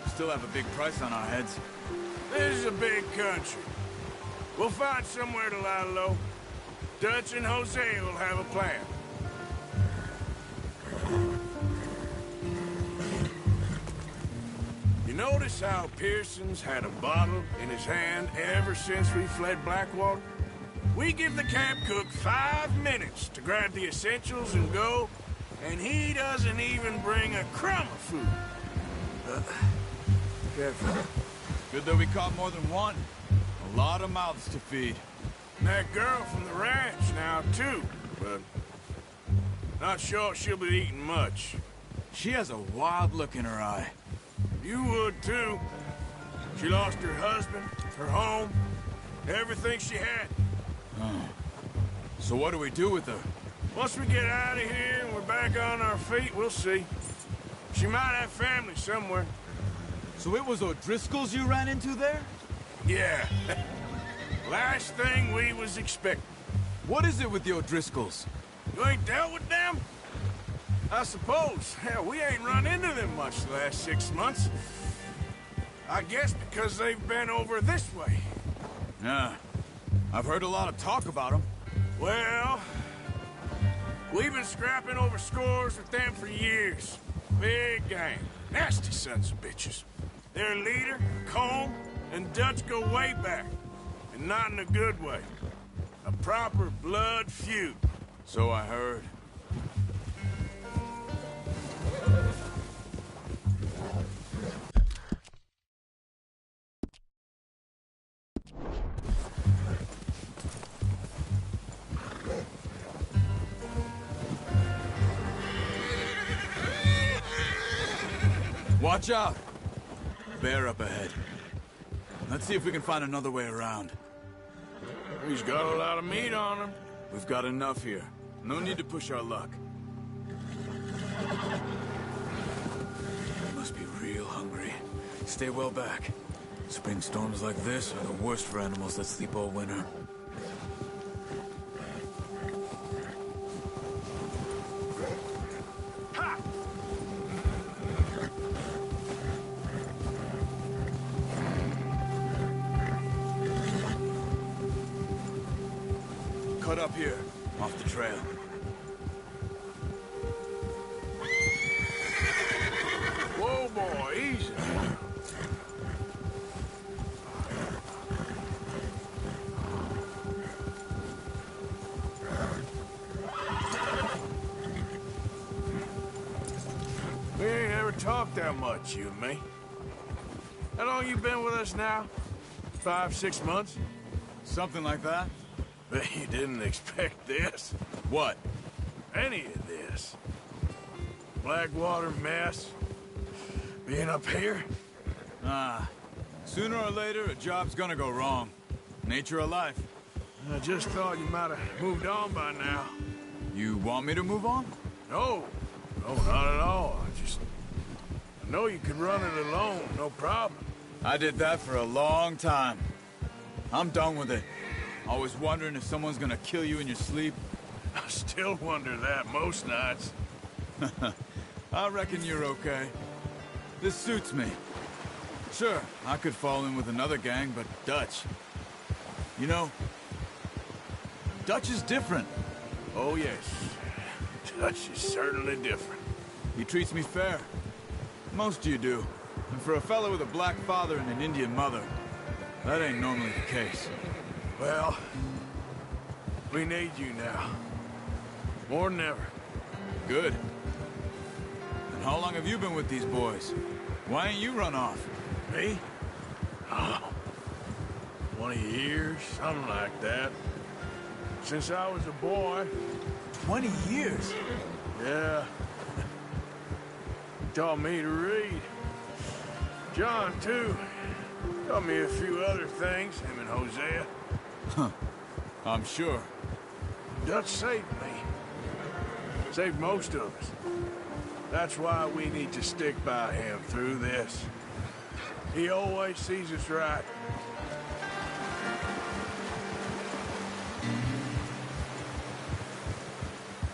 Still have a big price on our heads. This is a big country. We'll find somewhere to lie low. Dutch and Hosea will have a plan. You notice how Pearson's had a bottle in his hand ever since we fled Blackwater? We give the camp cook 5 minutes to grab the essentials and go, and he doesn't even bring a crumb of food. Careful. Good that we caught more than one. A lot of mouths to feed. And that girl from the ranch now, too, but not sure she'll be eating much. She has a wild look in her eye. You would, too. She lost her husband, her home, everything she had. So what do we do with her? Once we get out of here and we're back on our feet, we'll see. She might have family somewhere. So it was O'Driscoll's you ran into there? Yeah. Last thing we was expecting. What is it with the O'Driscolls? You ain't dealt with them? I suppose. Hell, we ain't run into them much the last 6 months. I guess because they've been over this way. Yeah. I've heard a lot of talk about them. Well, we've been scrapping over scores with them for years. Big gang. Nasty sons of bitches. Their leader, Colm, and Dutch go way back. And not in a good way. A proper blood feud. So I heard. Watch out! Bear up ahead. Let's see if we can find another way around. He's got a lot of meat on him. We've got enough here. No need to push our luck. Must be real hungry. Stay well back. Spring storms like this are the worst for animals that sleep all winter. Cut up here, off the trail. Whoa, boy, easy. We ain't ever talked that much, you and me. How long you been with us now? 5, 6 months? Something like that. Bet you didn't expect this. What? Any of this. Blackwater mess. Being up here? Sooner or later, a job's gonna go wrong. Nature of life. I just thought you might have moved on by now. You want me to move on? No. No, not at all. I know you could run it alone, no problem. I did that for a long time. I'm done with it. Always wondering if someone's gonna kill you in your sleep. I still wonder that most nights. I reckon you're okay. This suits me. Sure, I could fall in with another gang, but Dutch... You know, Dutch is different. Oh, yes. Dutch is certainly different. He treats me fair. Most of you do. And for a fellow with a black father and an Indian mother, that ain't normally the case. Well, we need you now. More than ever. Good. And how long have you been with these boys? Why ain't you run off? Me? Oh, 20 years, something like that. Since I was a boy. 20 years? Yeah. He taught me to read. John, too. Taught me a few other things, him and Hosea. Huh. I'm sure. Dutch saved me. Saved most of us. That's why we need to stick by him through this. He always sees us right.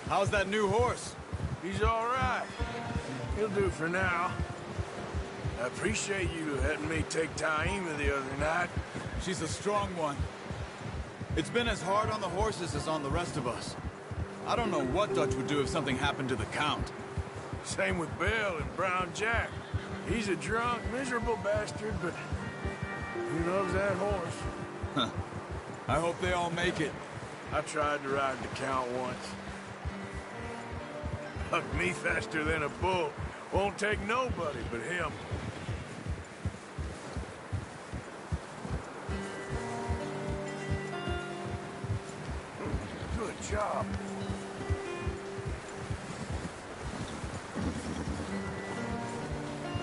How's that new horse? He's all right. He'll do for now. I appreciate you letting me take Taima the other night. She's a strong one. It's been as hard on the horses as on the rest of us. I don't know what Dutch would do if something happened to the Count. Same with Bill and Brown Jack. He's a drunk, miserable bastard, but he loves that horse. Huh. I hope they all make it. I tried to ride the Count once. Hucked me faster than a bull. Won't take nobody but him. Good job.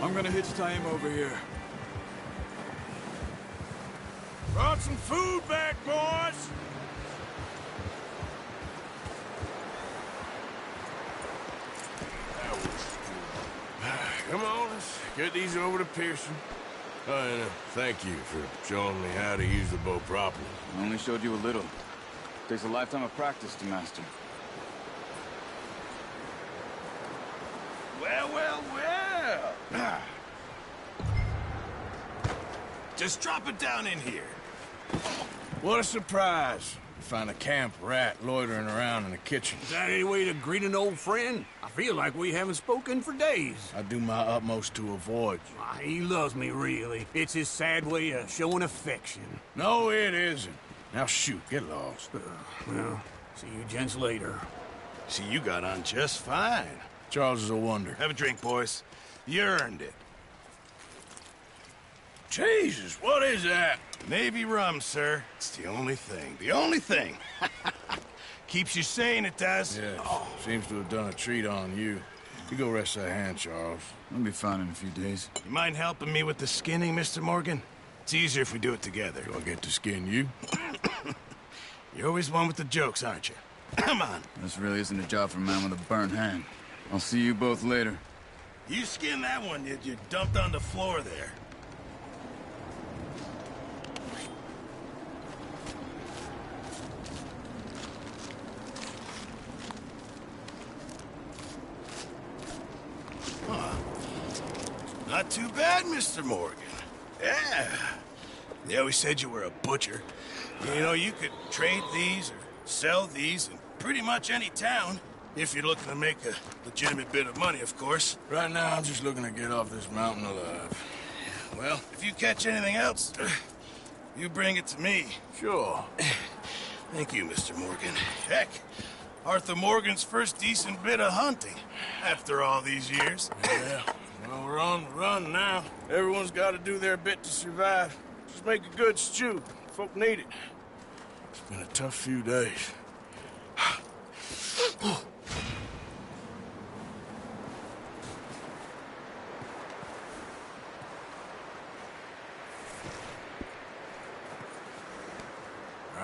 I'm gonna hitch Taima over here. Brought some food back, boys! Come on, let's get these over to Pearson. And thank you for showing me how to use the bow properly. I only showed you a little. Takes a lifetime of practice to master. Well, well, well. Just drop it down in here. What a surprise. Find a camp rat loitering around in the kitchen. Is that any way to greet an old friend? I feel like we haven't spoken for days. I do my utmost to avoid you. He loves me, really. It's his sad way of showing affection. No, it isn't. Now shoot, get lost. Well, see you gents later. See, you got on just fine. Charles is a wonder. Have a drink, boys. You earned it. Jesus, what is that? Navy rum, sir. It's the only thing. The only thing. Keeps you sane, it does. Yes. Seems to have done a treat on you. You go rest that hand, Charles. I'll be fine in a few days. You mind helping me with the skinning, Mr. Morgan? It's easier if we do it together. Do I get to skin you? You're always one with the jokes, aren't you? Come on. This really isn't a job for a man with a burnt hand. I'll see you both later. You skinned that one you dumped on the floor there. Not too bad, Mr. Morgan. Yeah. They always said you were a butcher. You know, you could trade these or sell these in pretty much any town. If you're looking to make a legitimate bit of money, of course. Right now, I'm just looking to get off this mountain alive. Well, if you catch anything else, you bring it to me. Sure. Thank you, Mr. Morgan. Heck, Arthur Morgan's first decent bit of hunting after all these years. Yeah. Well, we're on the run now. Everyone's got to do their bit to survive. Just make a good stew. Folk need it. It's been a tough few days. All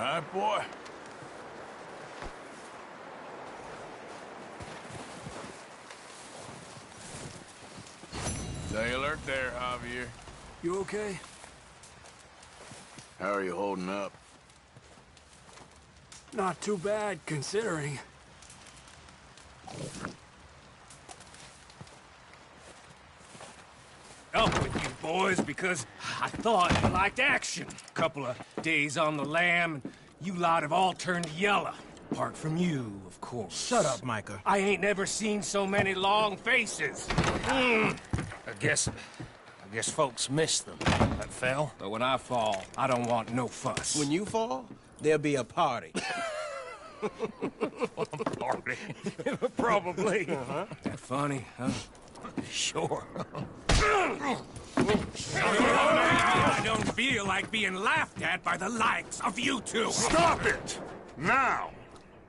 right, boy. Stay alert there, Javier. You okay? How are you holding up? Not too bad, considering. Up with you boys because I thought you liked action. Couple of days on the lam, and you lot have all turned yellow. Apart from you, of course. Shut up, Micah. I ain't never seen so many long faces. I guess folks miss them. That fell. But when I fall, I don't want no fuss. When you fall, there'll be a party. Party? Probably. That funny, huh? Sure. I don't feel like being laughed at by the likes of you two. Stop it! Now!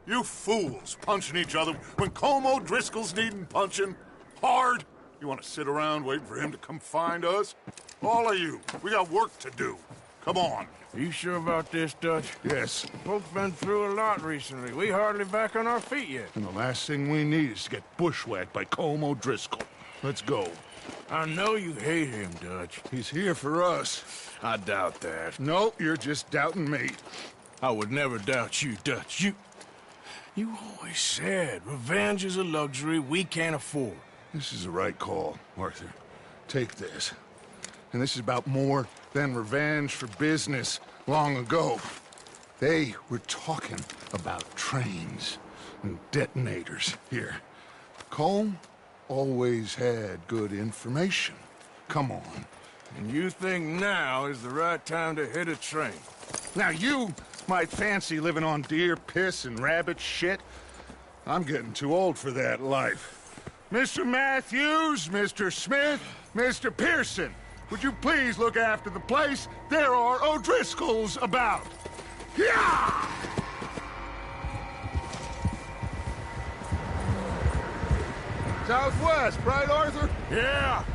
You fools punching each other when Colm O'Driscoll's needing punching. Hard! You want to sit around waiting for him to come find us? All of you, we got work to do. Come on. Are you sure about this, Dutch? Yes. Folks been through a lot recently. We hardly back on our feet yet. And the last thing we need is to get bushwhacked by Colm O'Driscoll. Let's go. I know you hate him, Dutch. He's here for us. I doubt that. No, you're just doubting me. I would never doubt you, Dutch. You always said revenge is a luxury we can't afford. This is the right call, Arthur. Take this. And this is about more than revenge for business long ago. They were talking about trains and detonators here. Colm always had good information. Come on. And you think now is the right time to hit a train? Now you might fancy living on deer piss and rabbit shit. I'm getting too old for that life. Mr. Matthews, Mr. Smith, Mr. Pearson, would you please look after the place? There are O'Driscolls about. Yeah! Southwest, right, Arthur? Yeah.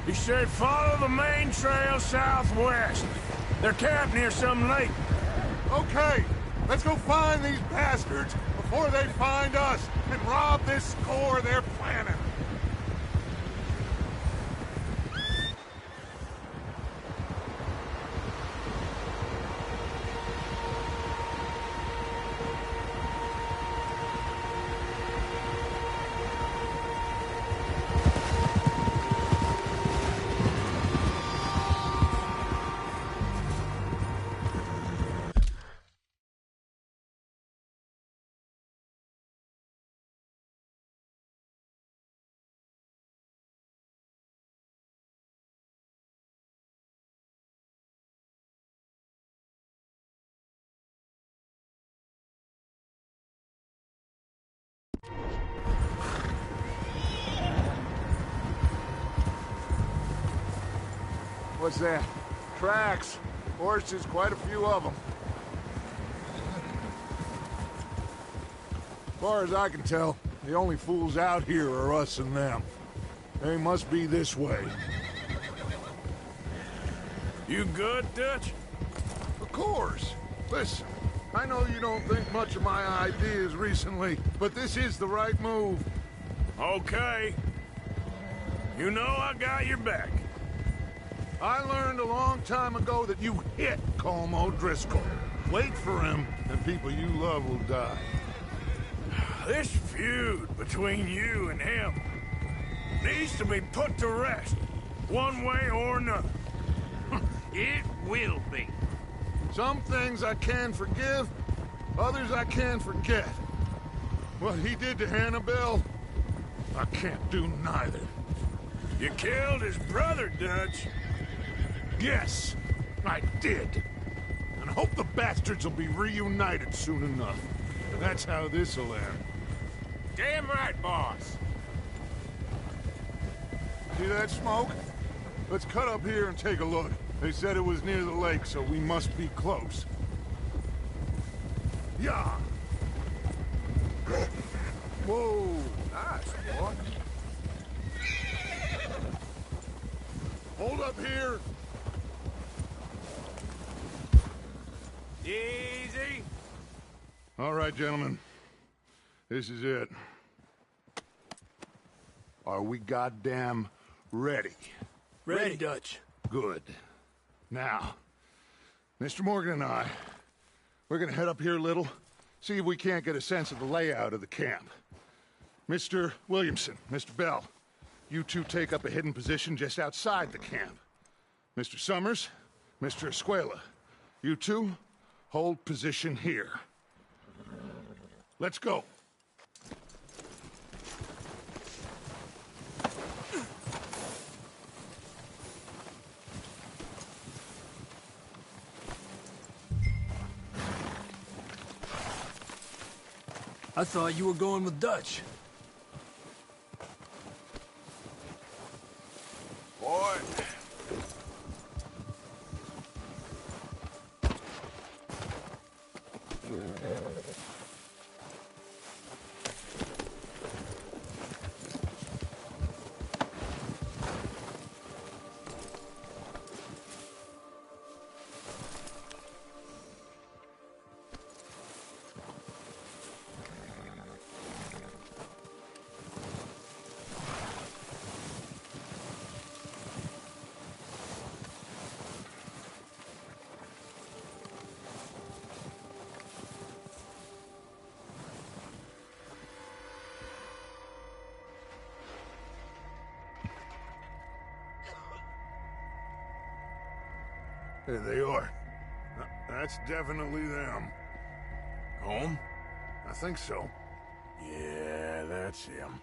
He said follow the main trail southwest. They're camped near some lake. Okay, let's go find these bastards before they find us and rob this score they're planning. What's that? Tracks. Horses, quite a few of them. As far as I can tell, the only fools out here are us and them. They must be this way. You good, Dutch? Of course. Listen, I know you don't think much of my ideas recently, but this is the right move. Okay. You know I got your back. I learned a long time ago that you hit Colm O'Driscoll. Wait for him, and people you love will die. This feud between you and him needs to be put to rest, one way or another. It will be. Some things I can forgive, others I can forget. What he did to Annabelle, I can't do neither. You killed his brother, Dutch. Yes, I did. And I hope the bastards will be reunited soon enough. That's how this'll end. Damn right, boss. See that smoke? Let's cut up here and take a look. They said it was near the lake, so we must be close. Yeah. Whoa, nice, boy. Hold up here. Easy. All right, gentlemen. This is it. Are we goddamn ready? Ready, Dutch. Good. Now, Mr. Morgan and I, we're gonna head up here a little, see if we can't get a sense of the layout of the camp. Mr. Williamson, Mr. Bell, you two take up a hidden position just outside the camp. Mr. Summers, Mr. Escuela, you two hold position here. Let's go. I thought you were going with Dutch. Boy. There they are. That's definitely them. Home? I think so. Yeah, that's him.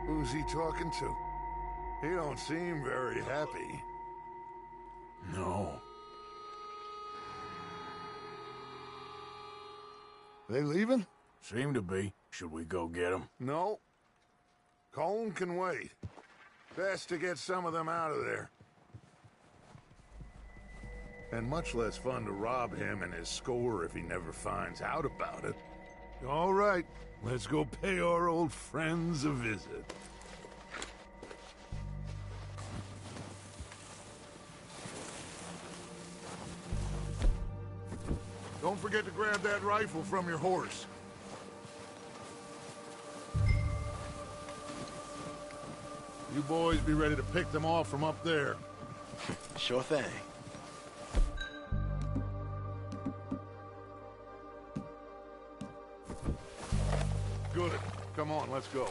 Who's he talking to? He don't seem very happy. No. They leaving? Seem to be. Should we go get them? No. Colm can wait. Best to get some of them out of there. And much less fun to rob him and his score if he never finds out about it. All right, let's go pay our old friends a visit. Don't forget to grab that rifle from your horse. You boys be ready to pick them off from up there. Sure thing. Good. Come on, let's go.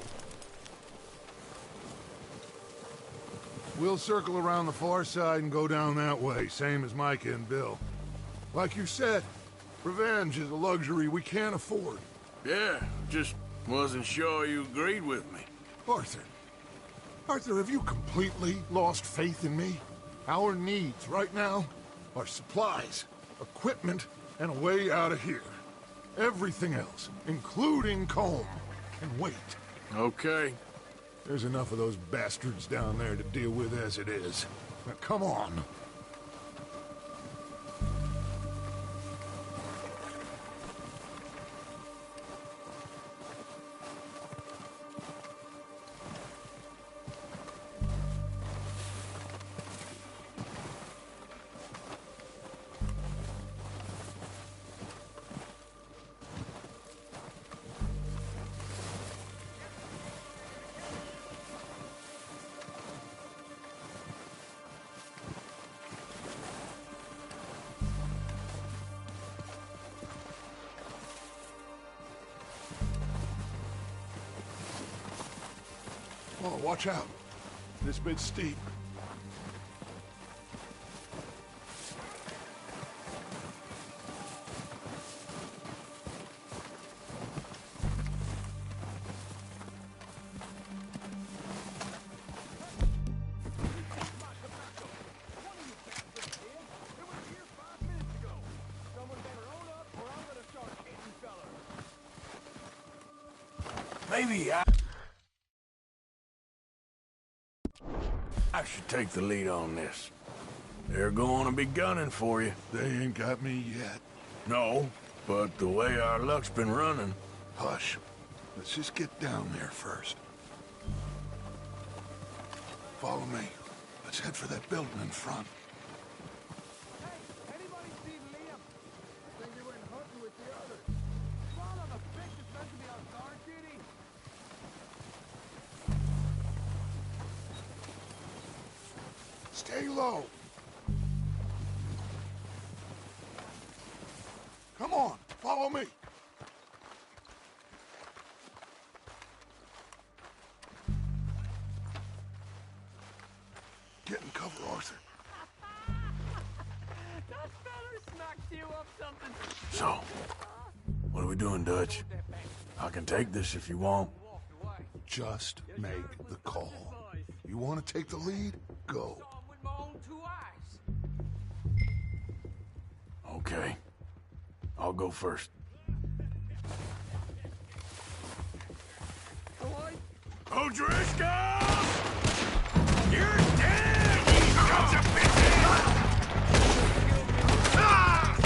We'll circle around the far side and go down that way, same as Micah and Bill. Like you said, revenge is a luxury we can't afford. Yeah, just wasn't sure you agreed with me. Arthur. Arthur, have you completely lost faith in me? Our needs right now are supplies, equipment, and a way out of here. Everything else, including Colm, can wait. Okay. There's enough of those bastards down there to deal with as it is. Now, come on. Oh, watch out. This bit's steep. Maybe I should take the lead on this. They're going to be gunning for you. They ain't got me yet. No, but the way our luck's been running... Hush. Let's just get down there first. Follow me. Let's head for that building in front. Stay low. Come on, follow me. Get in cover, Arthur. That feller smacked you up something. So, what are we doing, Dutch? I can take this if you want. Just make the call. You want to take the lead? Go. Okay. I'll go first. O'Driscoll! You're dead, you sons of bitches! Ah!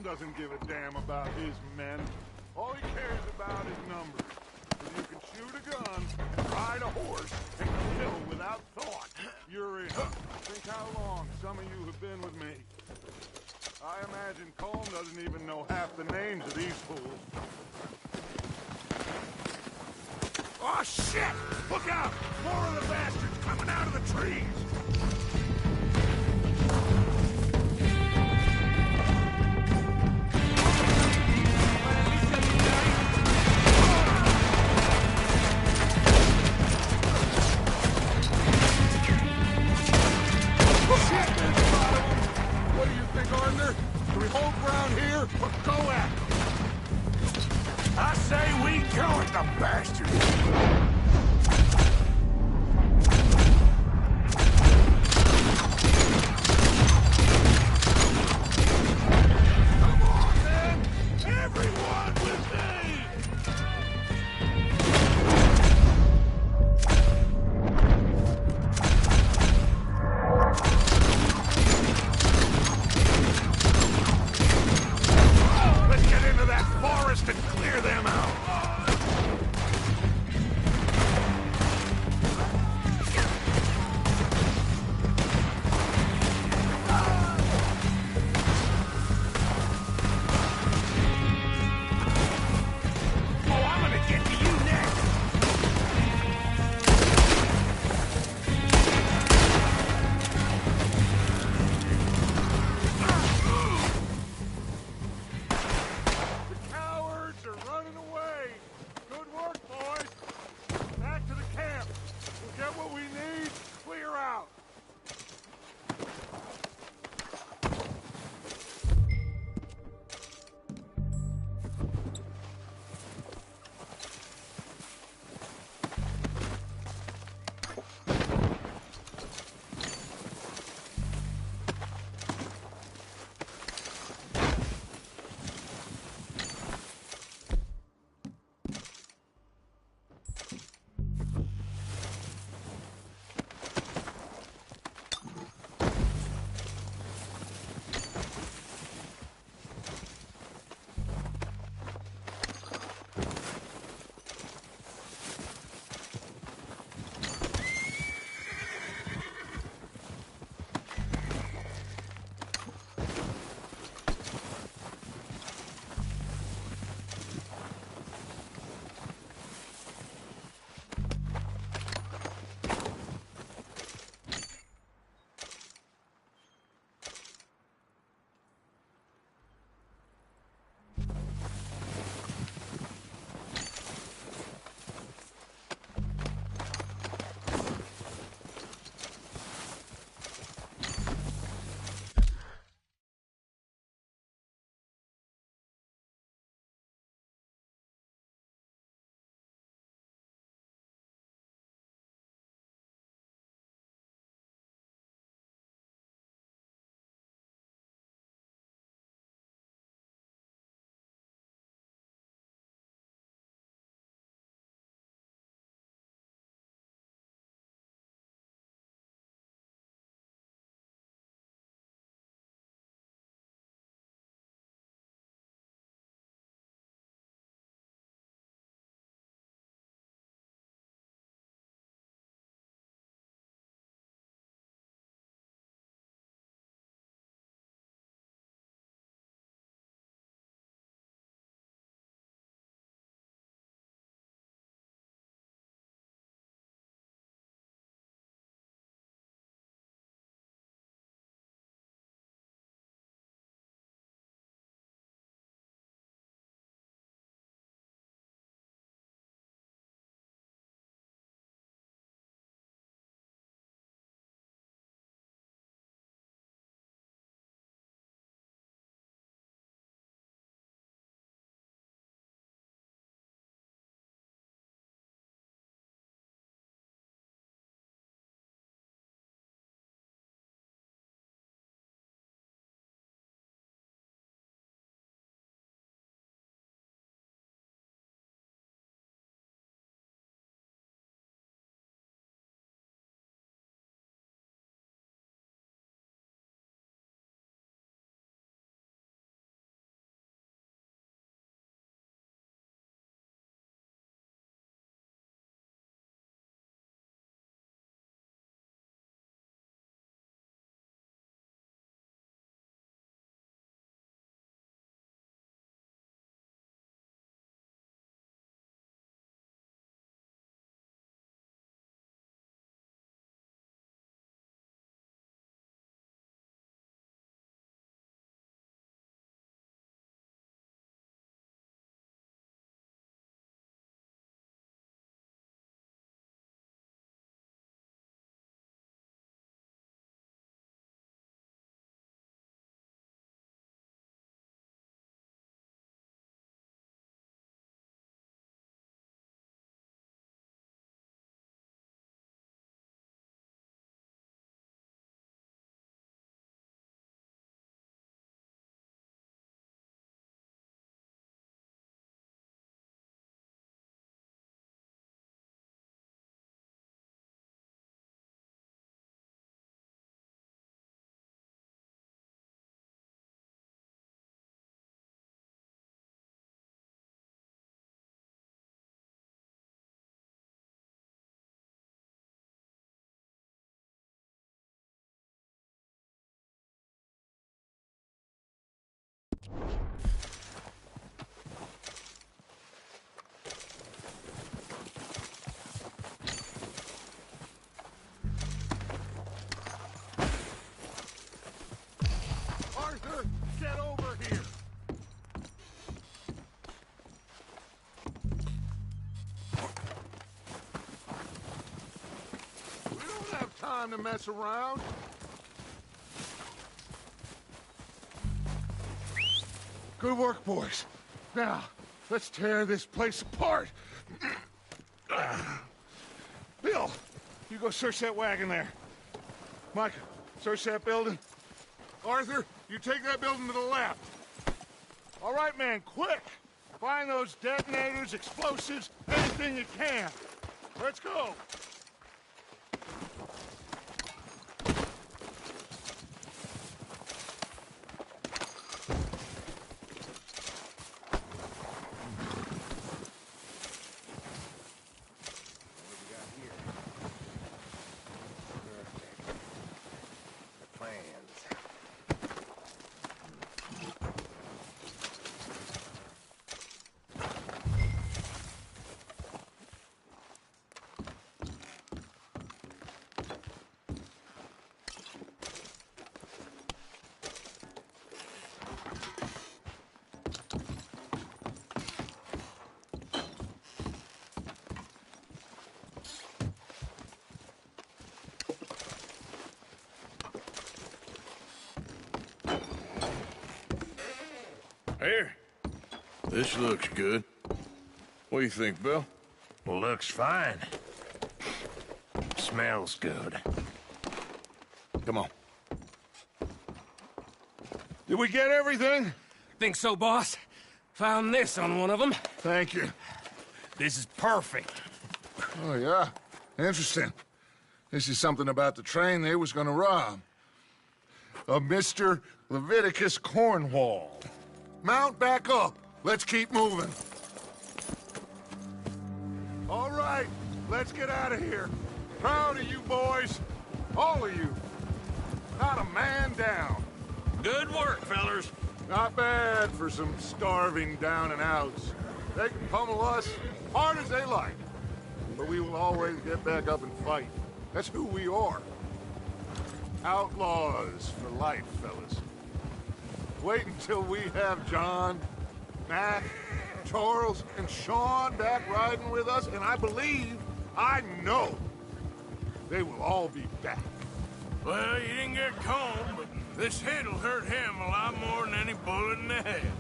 Doesn't give a damn about his men. All he cares about is numbers. If you can shoot a gun, ride a horse, and kill without thought, you're in. Think how long some of you have been with me. I imagine Colm doesn't even know half the names of these fools. Oh, shit! Look out! More of the bastards coming out of the trees! What do you think, Arthur? Do we hold ground here or go at them? I say we go at the bastards! time to mess around. Good work, boys. Now, let's tear this place apart. Bill, you go search that wagon there. Micah, search that building. Arthur, you take that building to the left. All right, man, quick! Find those detonators, explosives, anything you can. Let's go! Here. This looks good. What do you think, Bill? Well, looks fine. Smells good. Come on. Did we get everything? Think so, boss. Found this on one of them. Thank you. This is perfect. Oh, yeah? Interesting. This is something about the train they was gonna rob. A Mr. Leviticus Cornwall. Mount back up. Let's keep moving. All right, let's get out of here. Proud of you boys. All of you. Not a man down. Good work, fellers. Not bad for some starving down and outs. They can pummel us hard as they like. But we will always get back up and fight. That's who we are. Outlaws for life, fellas. Wait until we have John, Matt, Charles, and Sean back riding with us, and I know, they will all be back. Well, you didn't get Colm, but this hit'll hurt him a lot more than any bullet in the head.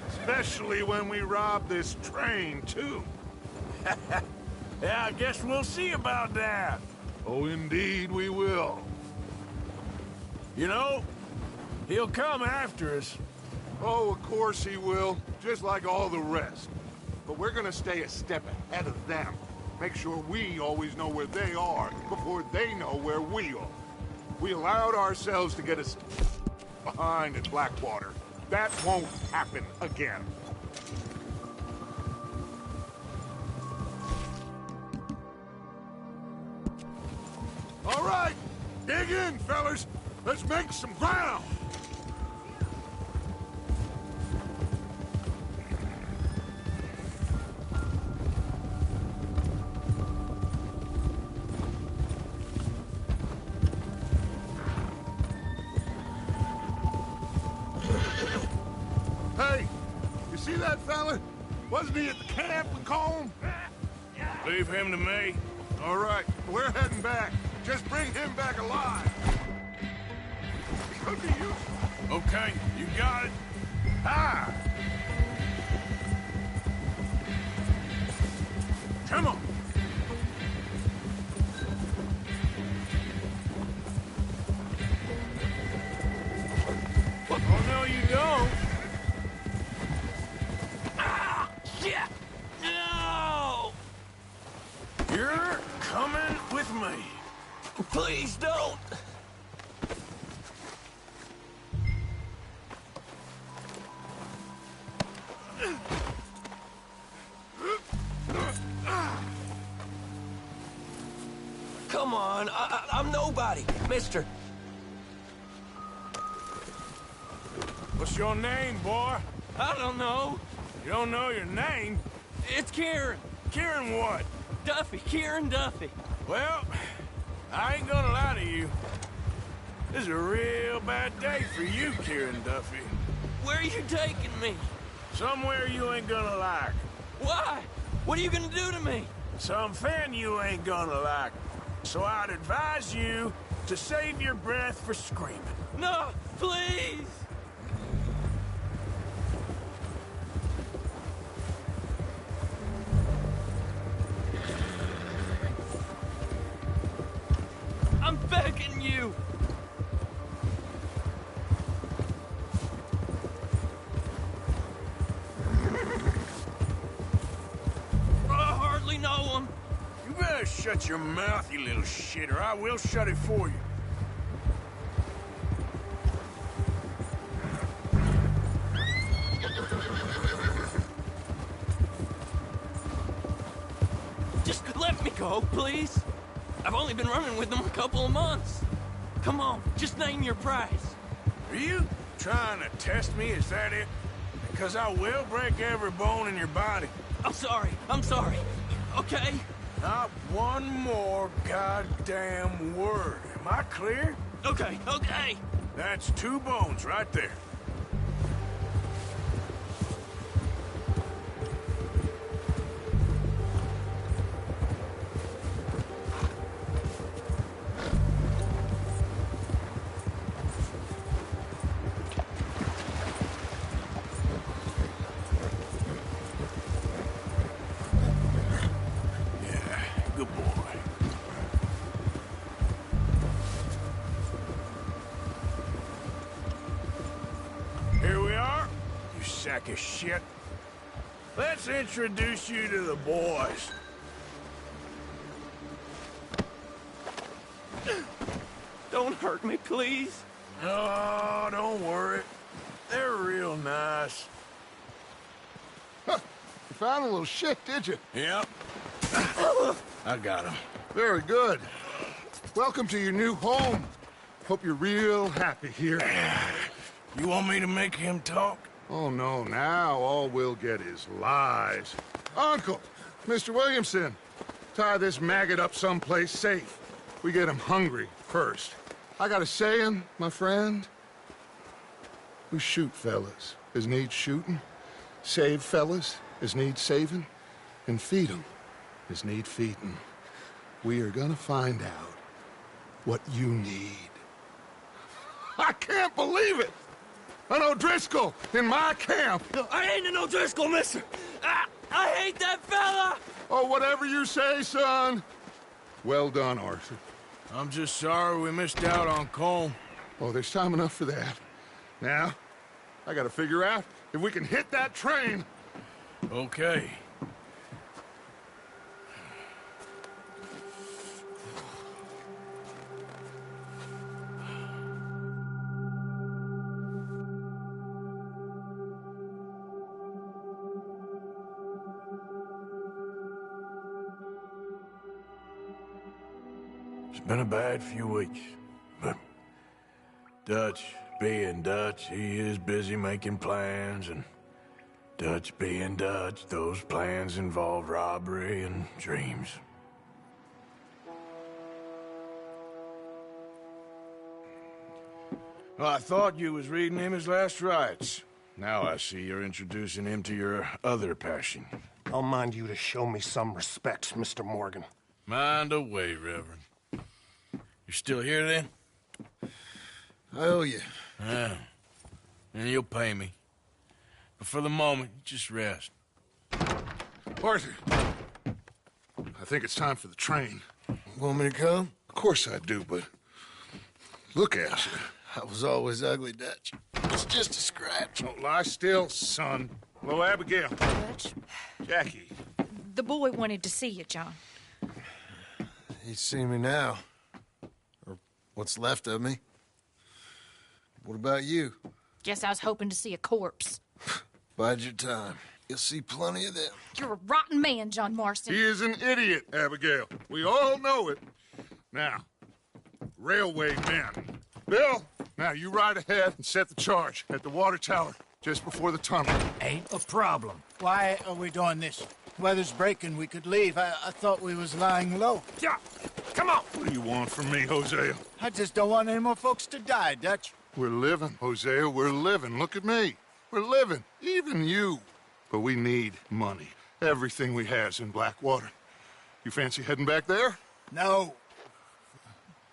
Especially when we rob this train, too. Yeah, I guess we'll see about that. Oh, indeed we will. You know, he'll come after us. Oh, of course he will, just like all the rest. But we're gonna stay a step ahead of them. Make sure we always know where they are before they know where we are. We allowed ourselves to get us behind at Blackwater. That won't happen again. All right, dig in, fellas. Let's make some ground. Hey, you see that fella? Wasn't he at the camp with Colm? Leave him to me. All right, we're heading back. Just bring him back alive. Could be useful. Okay, you got it. Ah! Come on. Oh, no, you don't. Ah! Shit! No! You're coming with me. Please don't! Come on, I'm nobody, mister. What's your name, boy? I don't know. You don't know your name? It's Kieran. Kieran what? Duffy, Kieran Duffy. Well, I ain't gonna lie to you. This is a real bad day for you, Kieran Duffy. Where are you taking me? Somewhere you ain't gonna like. Why? What are you gonna do to me? Something you ain't gonna like. So I'd advise you to save your breath for screaming. No, please! I'm begging you! I hardly know him. You better shut your mouth, you little shit, or I will shut it for you. Just let me go, please. I've only been running with them a couple of months. Come on, just name your price. Are you trying to test me? Is that it? Because I will break every bone in your body. I'm sorry. Okay? Not one more goddamn word. Am I clear? Okay. That's 2 bones right there. Good boy. Here we are, you sack of shit. Let's introduce you to the boys. Don't hurt me, please. Oh, don't worry. They're real nice. Huh. You found a little shit, did you? Yep. I got him. Very good. Welcome to your new home. Hope you're real happy here. You want me to make him talk? Oh, no. Now all we'll get is lies. Uncle, Mr. Williamson, tie this maggot up someplace safe. We get him hungry first. I got a saying, my friend. We shoot fellas as need shooting, save fellas as need saving, and feed 'em as need feeding. We are gonna find out what you need. I can't believe it! An O'Driscoll in my camp! No, I ain't an O'Driscoll, mister! I hate that fella! Oh, whatever you say, son. Well done, Arthur. I'm just sorry we missed out on Colm. Oh, there's time enough for that. Now, I gotta figure out if we can hit that train. Okay. It's been a bad few weeks, but Dutch being Dutch, he is busy making plans, and Dutch being Dutch, those plans involve robbery and dreams. Well, I thought you was reading him his last rites. Now I see you're introducing him to your other passion. I'll mind you to show me some respect, Mr. Morgan. Mind away, Reverend. You're still here, then? I owe you. Yeah. And you'll pay me. But for the moment, just rest. Arthur, I think it's time for the train. Want me to come? Of course I do, but look at you. I was always ugly, Dutch. It's just a scratch. Don't lie still, son. Hello, Abigail. Dutch, Jackie. the boy wanted to see you, John. He's seen me now. Or what's left of me. What about you? Guess I was hoping to see a corpse. Bide your time. You'll see plenty of them. You're a rotten man, John Marston. He is an idiot, Abigail. We all know it. Now, railway men. Bill, now you ride ahead and set the charge at the water tower just before the tunnel. Ain't a problem. Why are we doing this? Weather's breaking. We could leave. I thought we was lying low. Yeah, come on. What do you want from me, Hosea? I just don't want any more folks to die, Dutch. We're living, Hosea. We're living. Look at me. We're living. Even you. But we need money. Everything we has in Blackwater. You fancy heading back there? No.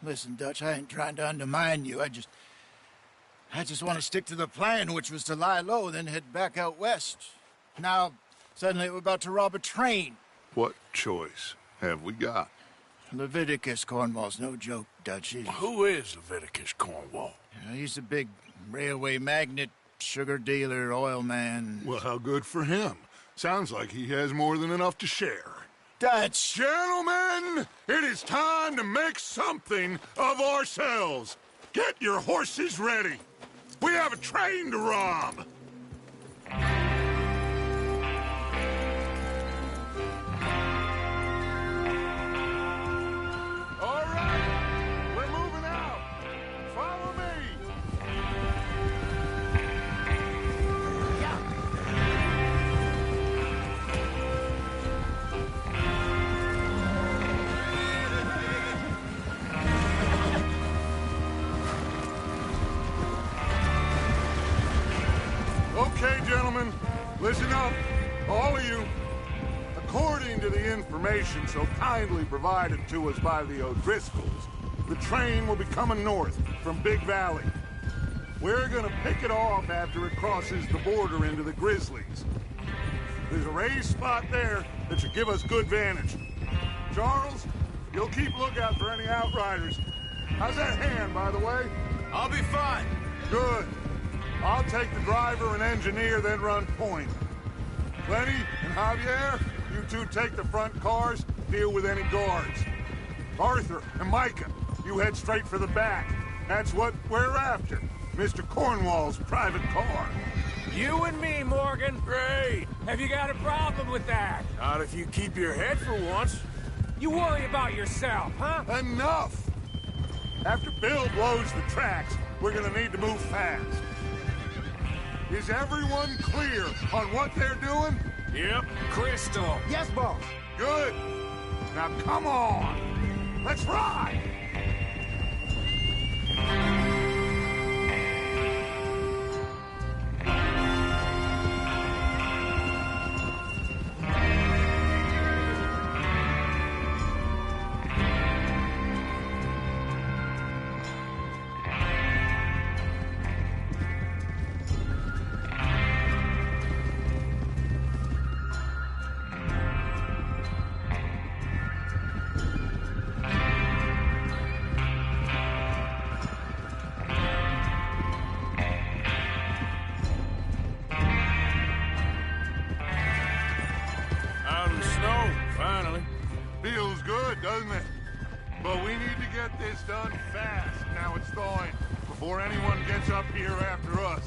Listen, Dutch, I ain't trying to undermine you. I just want to stick to the plan, which was to lie low, then head back out west. Now, suddenly we're about to rob a train. What choice have we got? Leviticus Cornwall's no joke, Dutch. Who is Leviticus Cornwall? He's a big railway magnate, sugar dealer, oil man. Well, how good for him. Sounds like he has more than enough to share. Dutch! Gentlemen, it is time to make something of ourselves. Get your horses ready. We have a train to rob. All right, we're moving out. Follow me. Okay, gentlemen, listen up, all of you. According to the information so kindly provided to us by the O'Driscolls, the train will be coming north from Big Valley. We're gonna pick it off after it crosses the border into the Grizzlies. There's a raised spot there that should give us good vantage. Charles, you'll keep lookout for any outriders. How's that hand, by the way? I'll be fine. Good. I'll take the driver and engineer, then run point. Lenny and Javier, you two take the front cars, deal with any guards. Arthur and Micah, you head straight for the back. That's what we're after. Mr. Cornwall's private car. You and me, Morgan. Great. Have you got a problem with that? Not if you keep your head for once. You worry about yourself, huh? Enough! After Bill blows the tracks, we're gonna need to move fast. Is everyone clear on what they're doing? Yep, crystal. Yes, boss. Good. Now come on. Let's ride! Out in the snow, finally. Feels good, doesn't it? But we need to get this done fast. Now it's thawing, before anyone gets up here after us.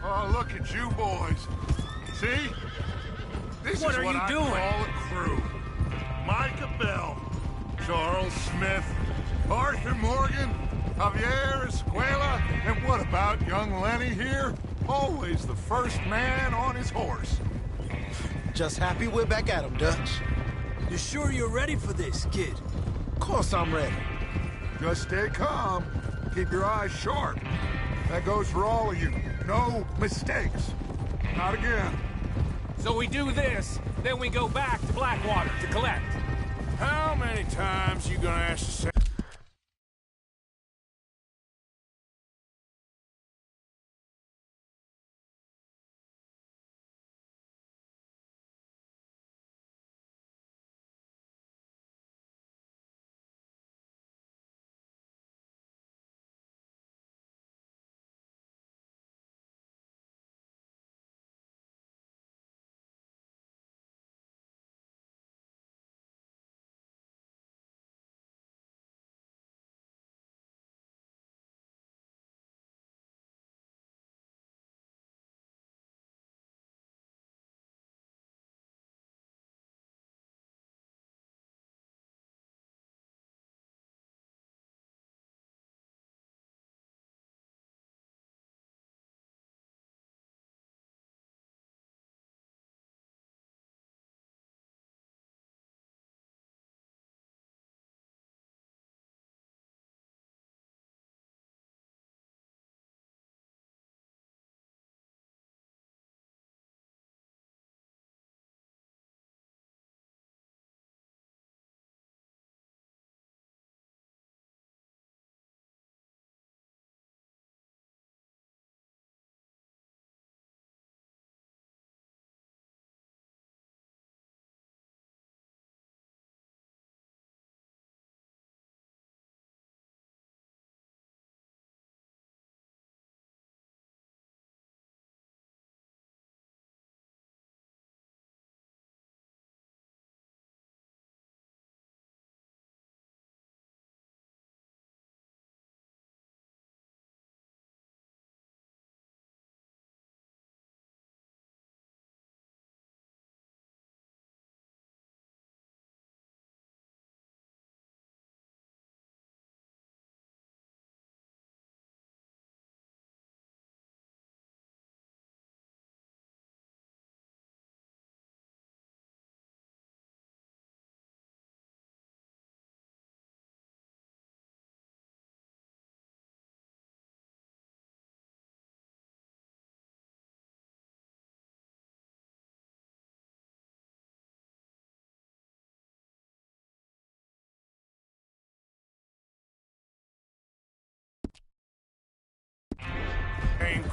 Oh, look at you boys. See? This What is are what you I doing? call a crew. Micah Bell, Charles Smith, Arthur Morgan, Javier Escuela, and what about young Lenny here? Always the first man on his horse. Just happy we're back at 'em, Dutch. You sure you're ready for this, kid? Of course I'm ready. Just stay calm. Keep your eyes sharp. That goes for all of you. No mistakes. Not again. So we do this, then we go back to Blackwater to collect. How many times you gonna ask the same?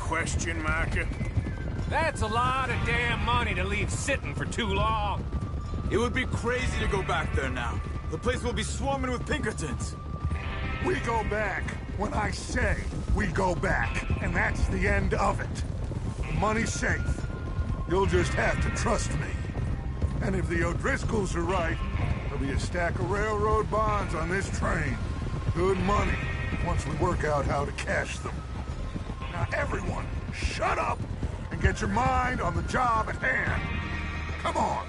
question, Micah? That's a lot of damn money to leave sitting for too long. It would be crazy to go back there now. The place will be swarming with Pinkertons. We go back when I say we go back, and that's the end of it. Money's safe. You'll just have to trust me. And if the O'Driscolls are right, there'll be a stack of railroad bonds on this train. Good money, once we work out how to cash them. Now everyone, shut up and get your mind on the job at hand. Come on.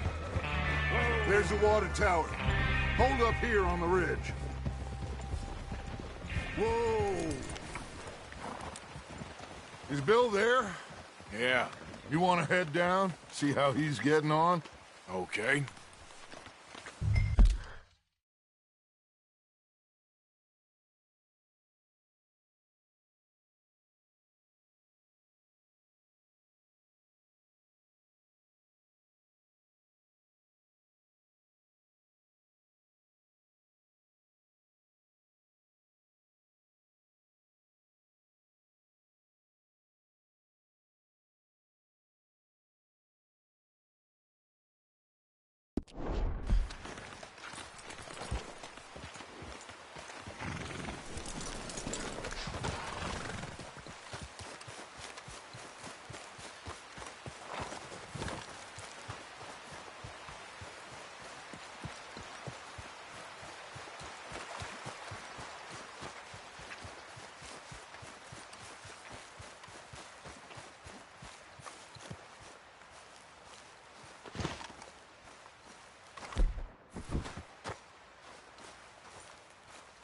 There's the water tower. Hold up here on the ridge. Whoa. Is Bill there? Yeah. You want to head down, see how he's getting on? Okay.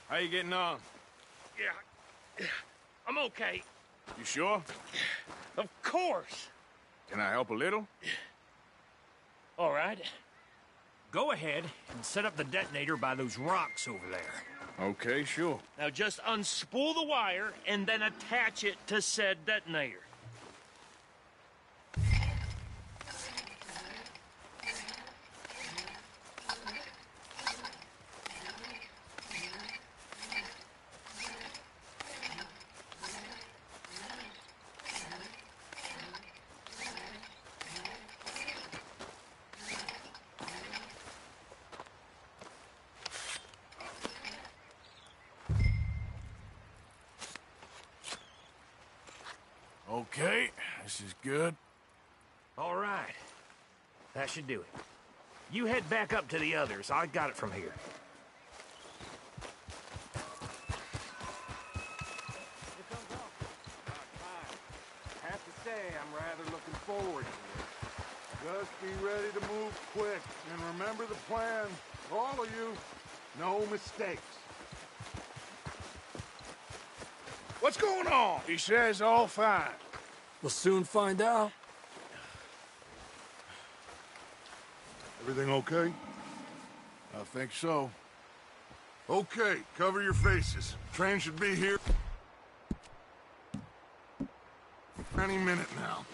How you getting on? Yeah, I'm okay. You sure? Of course. Can I help a little? All right. Go ahead and set up the detonator by those rocks over there. Okay, sure. Now just unspool the wire and then attach it to said detonator. Okay, this is good. All right. That should do it. You head back up to the others. I got it from here. Have to say, I'm rather looking forward to it. Just be ready to move quick, and remember the plan. All of you, no mistakes. What's going on? He says all fine. We'll soon find out. Everything okay? I think so. Okay, cover your faces. Train should be here any minute now.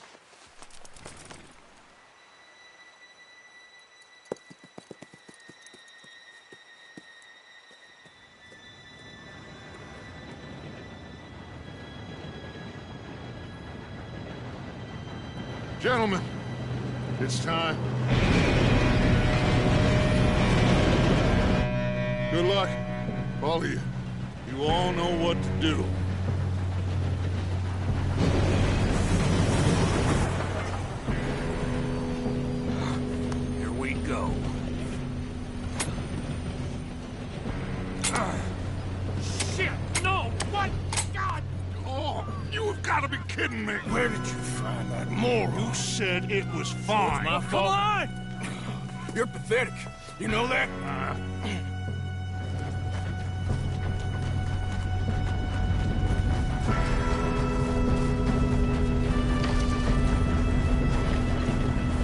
Gentlemen, it's time. Good luck, all of you. You all know what to do. Here we go. Shit! No! What? God! Oh, you have got to be kidding me. Where did you find that moron? You said it was fine. My fault. Come on! You're pathetic. You know that?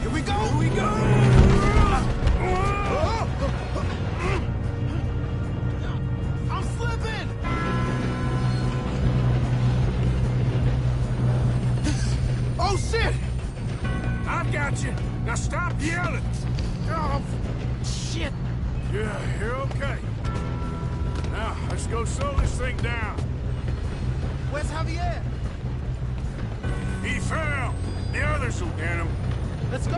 Here we go! Here we go! I'm slipping! Oh, shit! I've got you. Now stop yelling. Oh, shit! Yeah, you're okay. Now, let's go slow this thing down. Where's Javier? He fell. The others will get him. Let's go.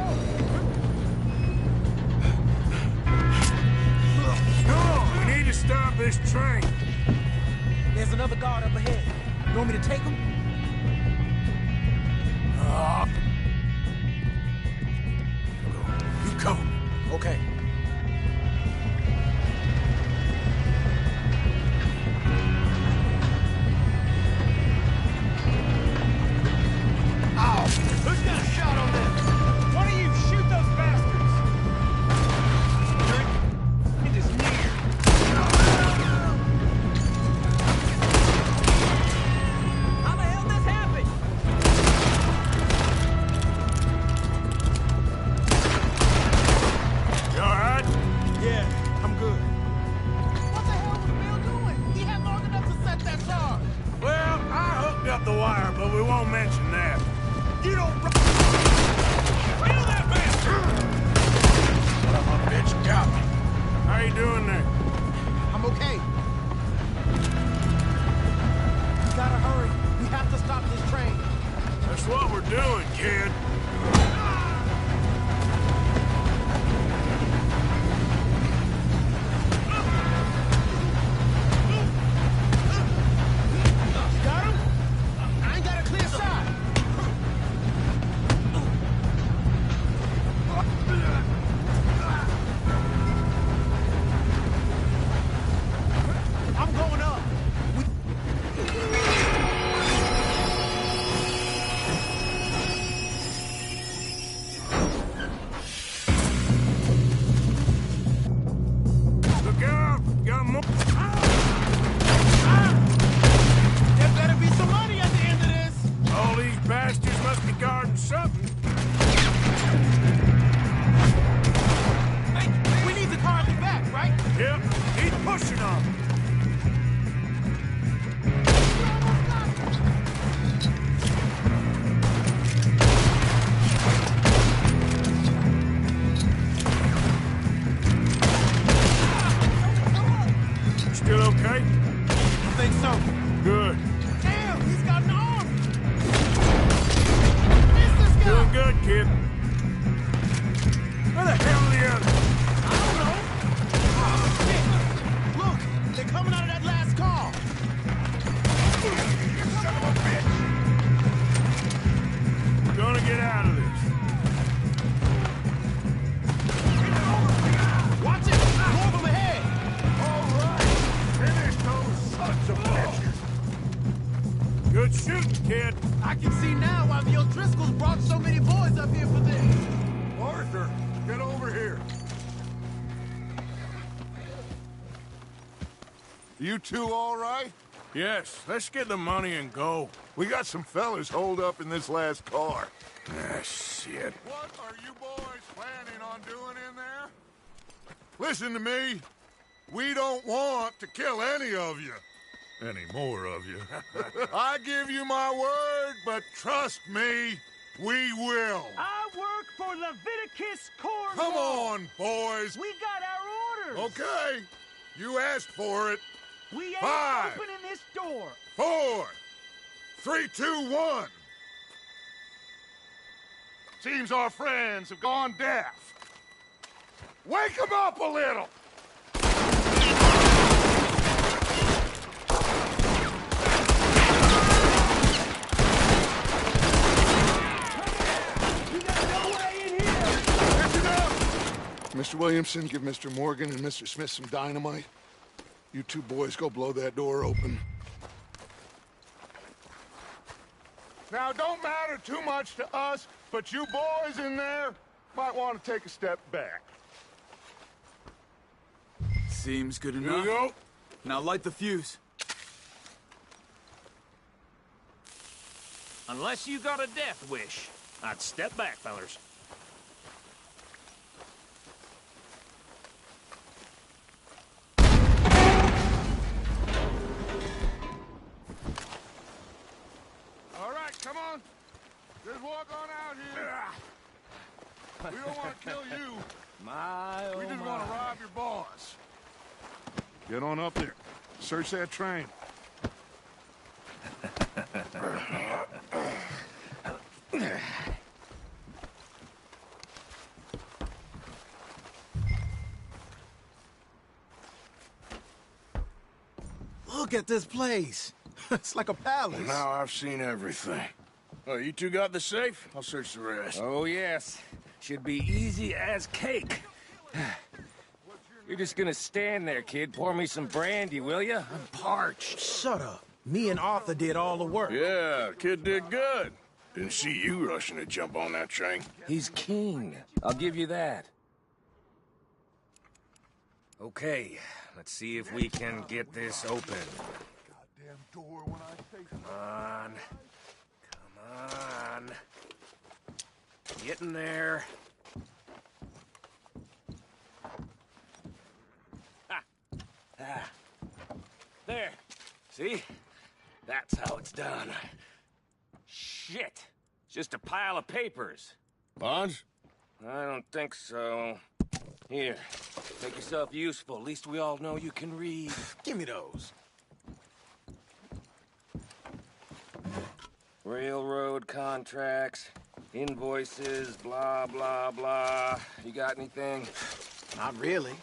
Come on, we need to stop this train. There's another guard up ahead. You want me to take him? You cover me. Okay. Who's got a shot on this? One of you shoot those bastards! It is near. How the hell this happened? You alright? Yeah, I'm good. What the hell was Bill doing? He had long enough to set that charge. Well, I hooked up the wire, but we won't mention that. You don't... Kill that bastard! Son of a bitch got me. How you doing there? I'm okay. We gotta hurry. We have to stop this train. That's what we're doing, kid. Got him? I ain't got a clear shot. I'm going up. Look out! Got more... There better be some money at the end of this. All these bastards must be guarding something. Hey, we need the car at the back, right? Yep, keep pushing on. Still okay? I think so. Good. Damn, he's got an arm. Miss this guy. Doing good, kid. Where the hell are the others? I don't know. Oh, shit. Look, they're coming out of that last car. You son of a bitch. We're gonna get out of this. Watch it. More of them ahead. All right. Finish those sons of bitches. Good shooting, kid. I can see now why the O'Driscolls brought so many boys up here for this. Arthur, get over here. You two all right? Yes, let's get the money and go. We got some fellas holed up in this last car. Ah, shit. What are you boys planning on doing in there? Listen to me. We don't want to kill any of you. Any more of you. I give you my word, but trust me, we will. I work for Leviticus Cornwall. Come on, boys. We got our orders. Okay. You asked for it. We ain't 5, opening this door. 4, 3, 2, 1. Seems our friends have gone deaf. Wake them up a little. Mr. Williamson, give Mr. Morgan and Mr. Smith some dynamite. You two boys go blow that door open. Now, don't matter too much to us, but you boys in there might want to take a step back. Seems good Here enough. we go. Now light the fuse. Unless you got a death wish, I'd step back, fellers. All right, come on. Just walk on out here. We don't want to kill you. We just want to rob your boss. Get on up there. Search that train. Look at this place. It's like a palace. Now I've seen everything. Oh, you two got the safe? I'll search the rest. Oh, yes. Should be easy as cake. You're just gonna stand there, kid. Pour me some brandy, will you? I'm parched. Shut up. Me and Arthur did all the work. Yeah, kid did good. Didn't see you rushing to jump on that train. He's keen. I'll give you that. Okay, let's see if we can get this open. Goddamn door when I say Come on. Come on. Get in there. Ah. There. See? That's how it's done. Shit. It's just a pile of papers. Bonds? I don't think so. Here. Make yourself useful. At least we all know you can read. Give me those. Railroad contracts, invoices, blah, blah, blah. You got anything? Not really.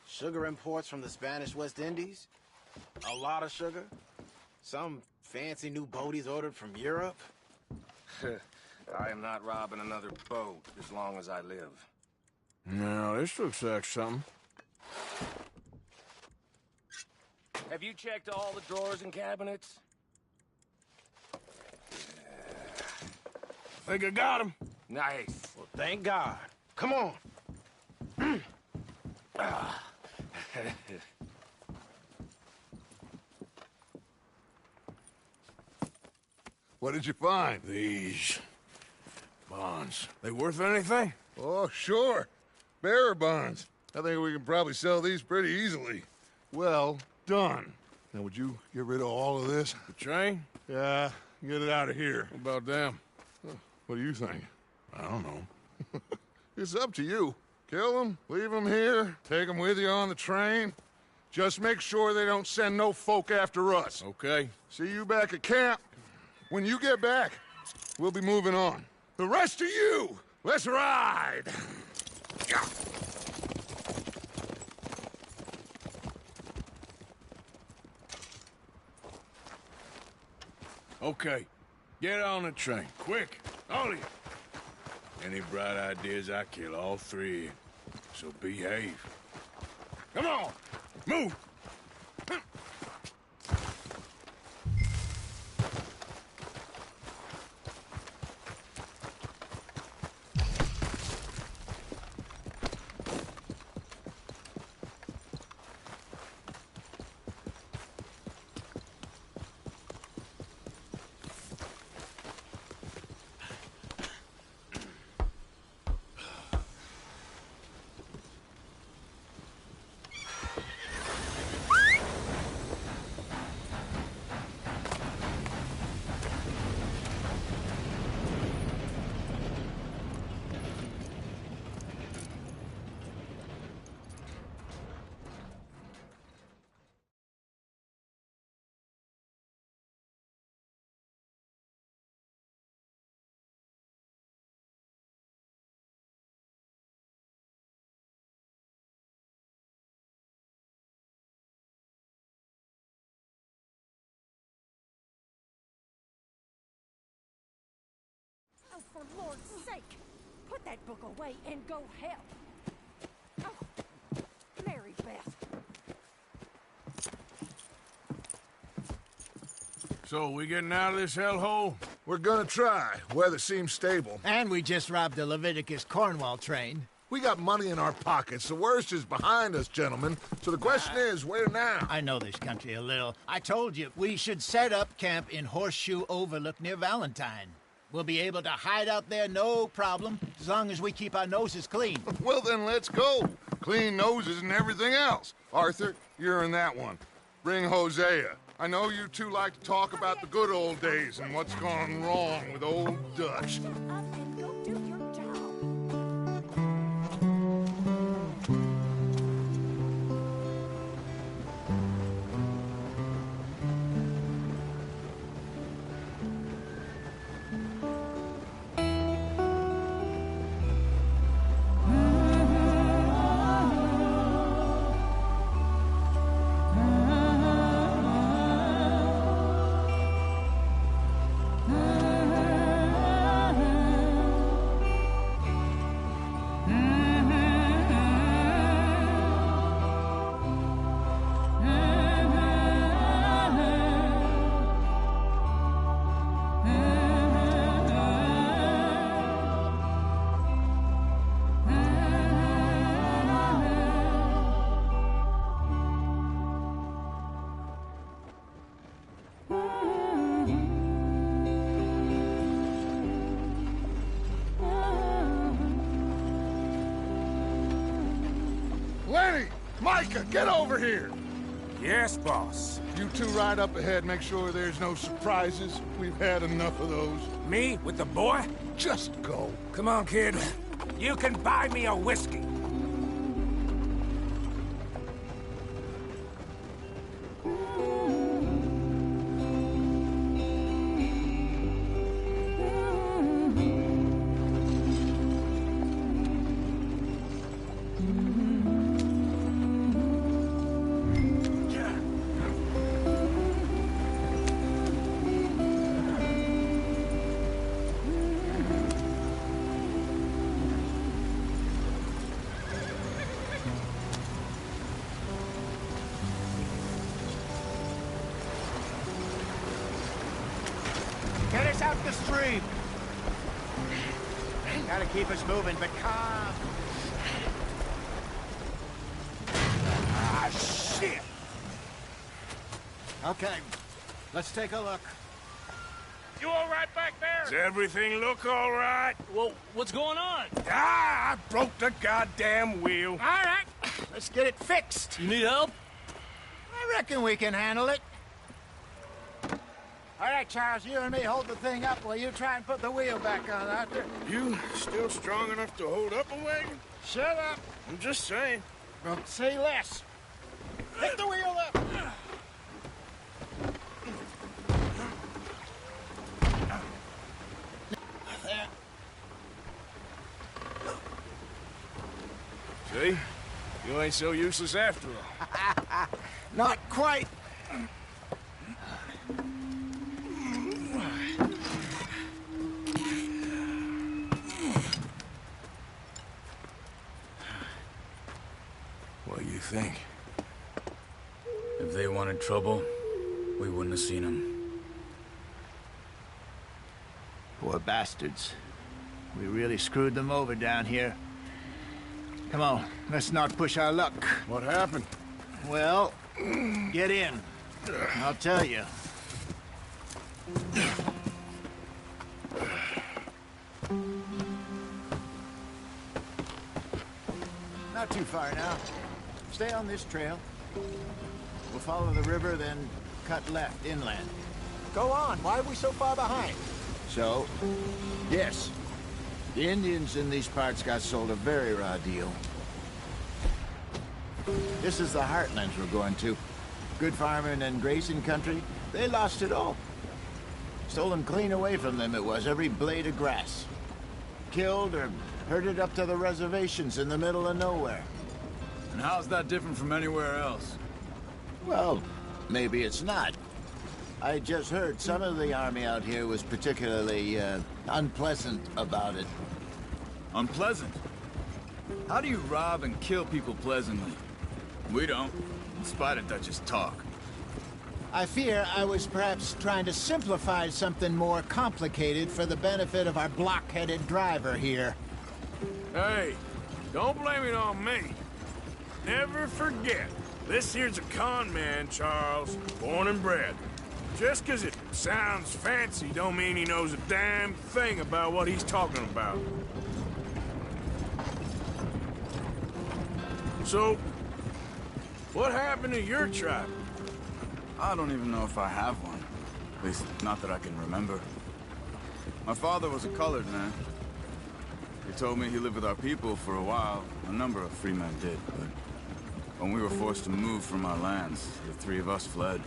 Sugar imports from the Spanish West Indies. A lot of sugar. Some fancy new boat he's ordered from Europe. I am not robbing another boat as long as I live. No, this looks like something. Have you checked all the drawers and cabinets? Think I got him. Nice. Well, thank God. Come on. What did you find? These bonds. They worth anything? Oh, sure. Bearer bonds. I think we can probably sell these pretty easily. Well done. Now, would you get rid of all of this? The train? Yeah, get it out of here. What about them? What do you think? I don't know. It's up to you. Kill them, leave them here, take them with you on the train. Just make sure they don't send no folk after us. Okay. See you back at camp. When you get back, we'll be moving on. The rest of you, let's ride! Okay, get on the train, quick, all of you. Any bright ideas, I kill all three, so behave. Come on, move! Oh, for Lord's sake, put that book away and go help. Oh, Mary Beth. So, we getting out of this hellhole? We're gonna try. Weather seems stable. And we just robbed the Leviticus Cornwall train. We got money in our pockets. The worst is behind us, gentlemen. So the question is, where now? I know this country a little. I told you, we should set up camp in Horseshoe Overlook near Valentine. We'll be able to hide out there, no problem, as long as we keep our noses clean. Well, then let's go. Clean noses and everything else. Arthur, you're in that one. Bring Hosea. I know you two like to talk about the good old days and what's gone wrong with old Dutch. Lenny! Micah, get over here! Yes, boss. You two ride up ahead, make sure there's no surprises. We've had enough of those. Me with the boy? Just go. Come on, kid. You can buy me a whiskey. Get us out the stream. Gotta keep us moving, but calm. Ah, shit! Okay, let's take a look. You all right back there? Does everything look all right? Well, what's going on? Ah, I broke the goddamn wheel. All right, let's get it fixed. You need help? I reckon we can handle it. All right, Charles, you and me hold the thing up while you try and put the wheel back on, Arthur. You still strong enough to hold up a wagon? Shut up. I'm just saying. Well, say less. Pick the wheel up. There. See? You ain't so useless after all. Not quite. What do you think? If they wanted trouble, we wouldn't have seen them. Poor bastards. We really screwed them over down here. Come on, let's not push our luck. What happened? Well, get in. I'll tell you. Not too far now. Stay on this trail. We'll follow the river, then cut left inland. Go on. Why are we so far behind? So, yes. The Indians in these parts got sold a very raw deal. This is the heartlands we're going to. Good farming and grazing country. They lost it all. Stolen clean away from them it was, every blade of grass. Killed or herded up to the reservations in the middle of nowhere. And how's that different from anywhere else? Well, maybe it's not. I just heard some of the army out here was particularly, unpleasant about it. Unpleasant? How do you rob and kill people pleasantly? We don't, in spite of Dutch's talk. I fear I was perhaps trying to simplify something more complicated for the benefit of our block-headed driver here. Hey, don't blame it on me. Never forget, this here's a con man, Charles, born and bred. Just 'cause it sounds fancy don't mean he knows a damn thing about what he's talking about. So, what happened to your tribe? I don't even know if I have one. At least, not that I can remember. My father was a colored man. He told me he lived with our people for a while. A number of free men did, but when we were forced to move from our lands, the three of us fled.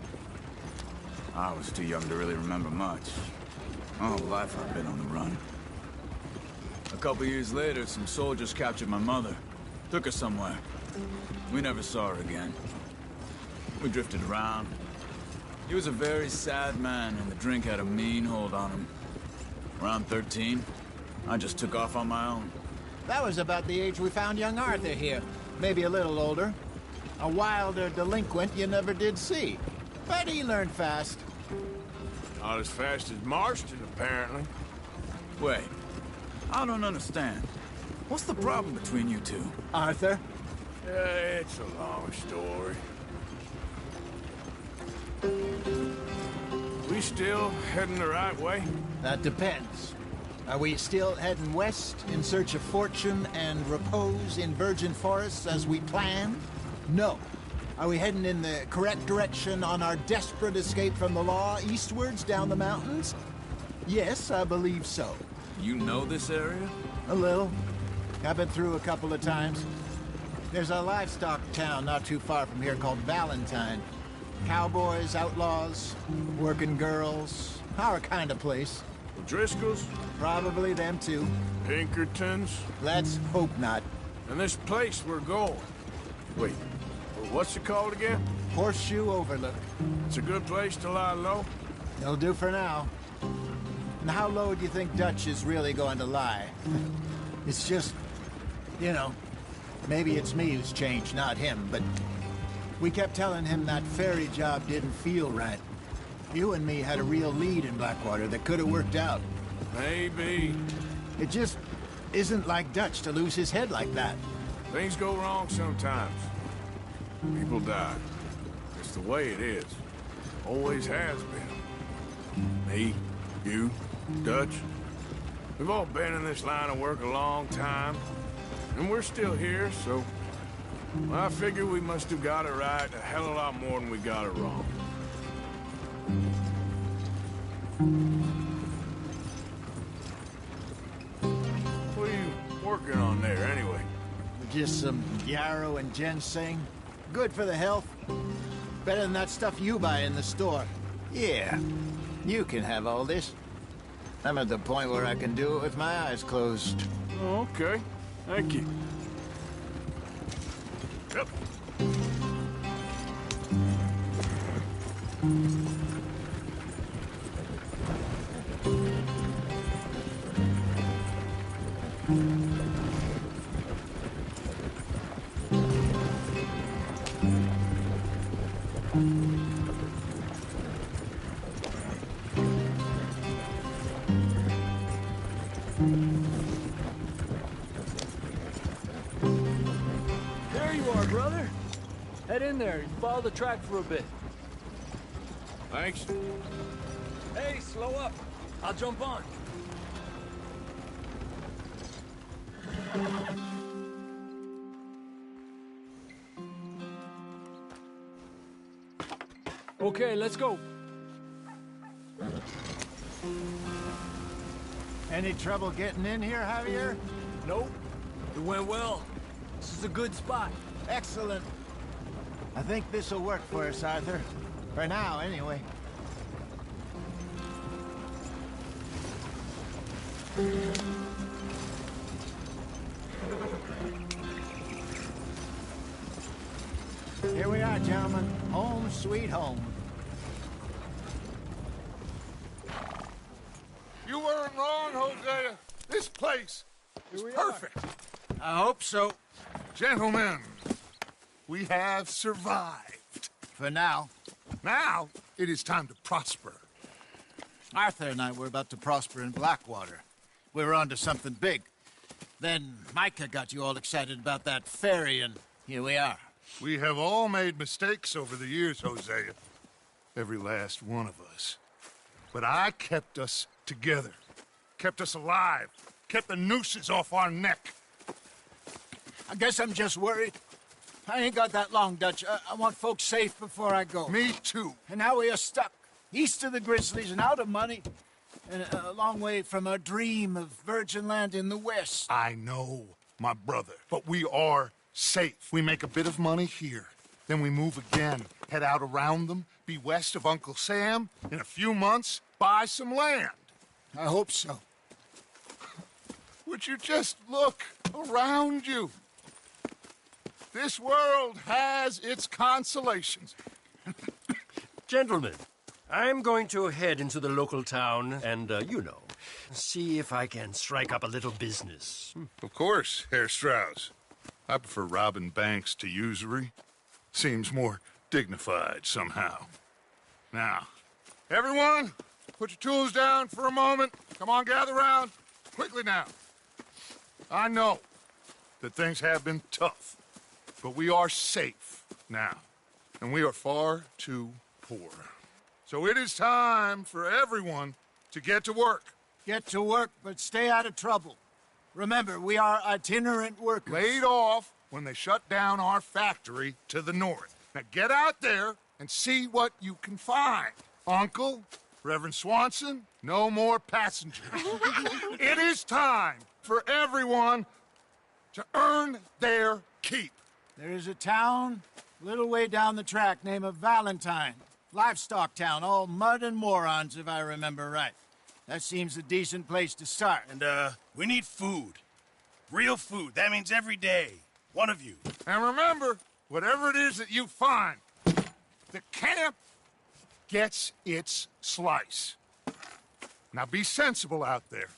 I was too young to really remember much. My whole life I've been on the run. A couple years later, some soldiers captured my mother. Took her somewhere. We never saw her again. We drifted around. He was a very sad man, and the drink had a mean hold on him. Around 13, I just took off on my own. That was about the age we found young Arthur here. Maybe a little older. A wilder delinquent you never did see. But he learned fast. Not as fast as Marston, apparently. Wait, I don't understand. What's the problem between you two? Arthur? It's a long story. We still heading the right way? That depends. Are we still heading west in search of fortune and repose in virgin forests as we planned? No. Are we heading in the correct direction on our desperate escape from the law eastwards down the mountains? Yes, I believe so. You know this area? A little. I've been through a couple of times. There's a livestock town not too far from here called Valentine. Cowboys, outlaws, working girls, our kind of place. The Driscolls? Probably them too. Pinkertons? Let's hope not. And this place we're going. Wait, what's it called again? Horseshoe Overlook. It's a good place to lie low? It'll do for now. And how low do you think Dutch is really going to lie? It's just, you know, maybe it's me who's changed, not him, but we kept telling him that ferry job didn't feel right. You and me had a real lead in Blackwater that could have worked out. Maybe. It just isn't like Dutch to lose his head like that. Things go wrong sometimes. People die. It's the way it is. Always has been. Me, you, Dutch. We've all been in this line of work a long time. And we're still here, so... I figure we must have got it right a hell of a lot more than we got it wrong. What are you working on there, anyway? Just some yarrow and ginseng. Good for the health. Better than that stuff you buy in the store. Yeah, you can have all this. I'm at the point where I can do it with my eyes closed. Oh, okay. Thank you. Yep. There you are, brother. Head in there and follow the track for a bit. Thanks. Hey, slow up. I'll jump on. Okay, let's go. Any trouble getting in here, Javier? Nope. It went well. This is a good spot. Excellent. I think this'll work for us, Arthur. For now, anyway. Here we are, gentlemen. Home sweet home. You weren't wrong, Hosea. This place is perfect. I hope so. Gentlemen, we have survived. For now. Now, it is time to prosper. Arthur and I were about to prosper in Blackwater. We were on to something big. Then Micah got you all excited about that ferry, and here we are. We have all made mistakes over the years, Hosea. Every last one of us. But I kept us together. Kept us alive. Kept the nooses off our neck. I guess I'm just worried. I ain't got that long, Dutch. I want folks safe before I go. Me too. And now we are stuck. East of the Grizzlies and out of money. And a long way from our dream of virgin land in the west. I know, my brother. But we are safe. We make a bit of money here. Then we move again. Head out around them. Be west of Uncle Sam. In a few months, buy some land. I hope so. Would you just look around you? This world has its consolations. Gentlemen, I'm going to head into the local town and, you know, see if I can strike up a little business. Of course, Herr Strauss. I prefer robbing banks to usury. Seems more dignified somehow. Now, everyone, put your tools down for a moment. Come on, gather round. Quickly now. I know that things have been tough, but we are safe now, and we are far too poor. So it is time for everyone to get to work. Get to work, but stay out of trouble. Remember, we are itinerant workers. Laid off when they shut down our factory to the north. Now get out there and see what you can find. Uncle, Reverend Swanson, no more passengers. It is time for everyone to earn their keep. There is a town a little way down the track named Valentine. Livestock town, all mud and morons, if I remember right. That seems a decent place to start. And, we need food. Real food. That means every day. One of you. And remember, whatever it is that you find, the camp gets its slice. Now be sensible out there.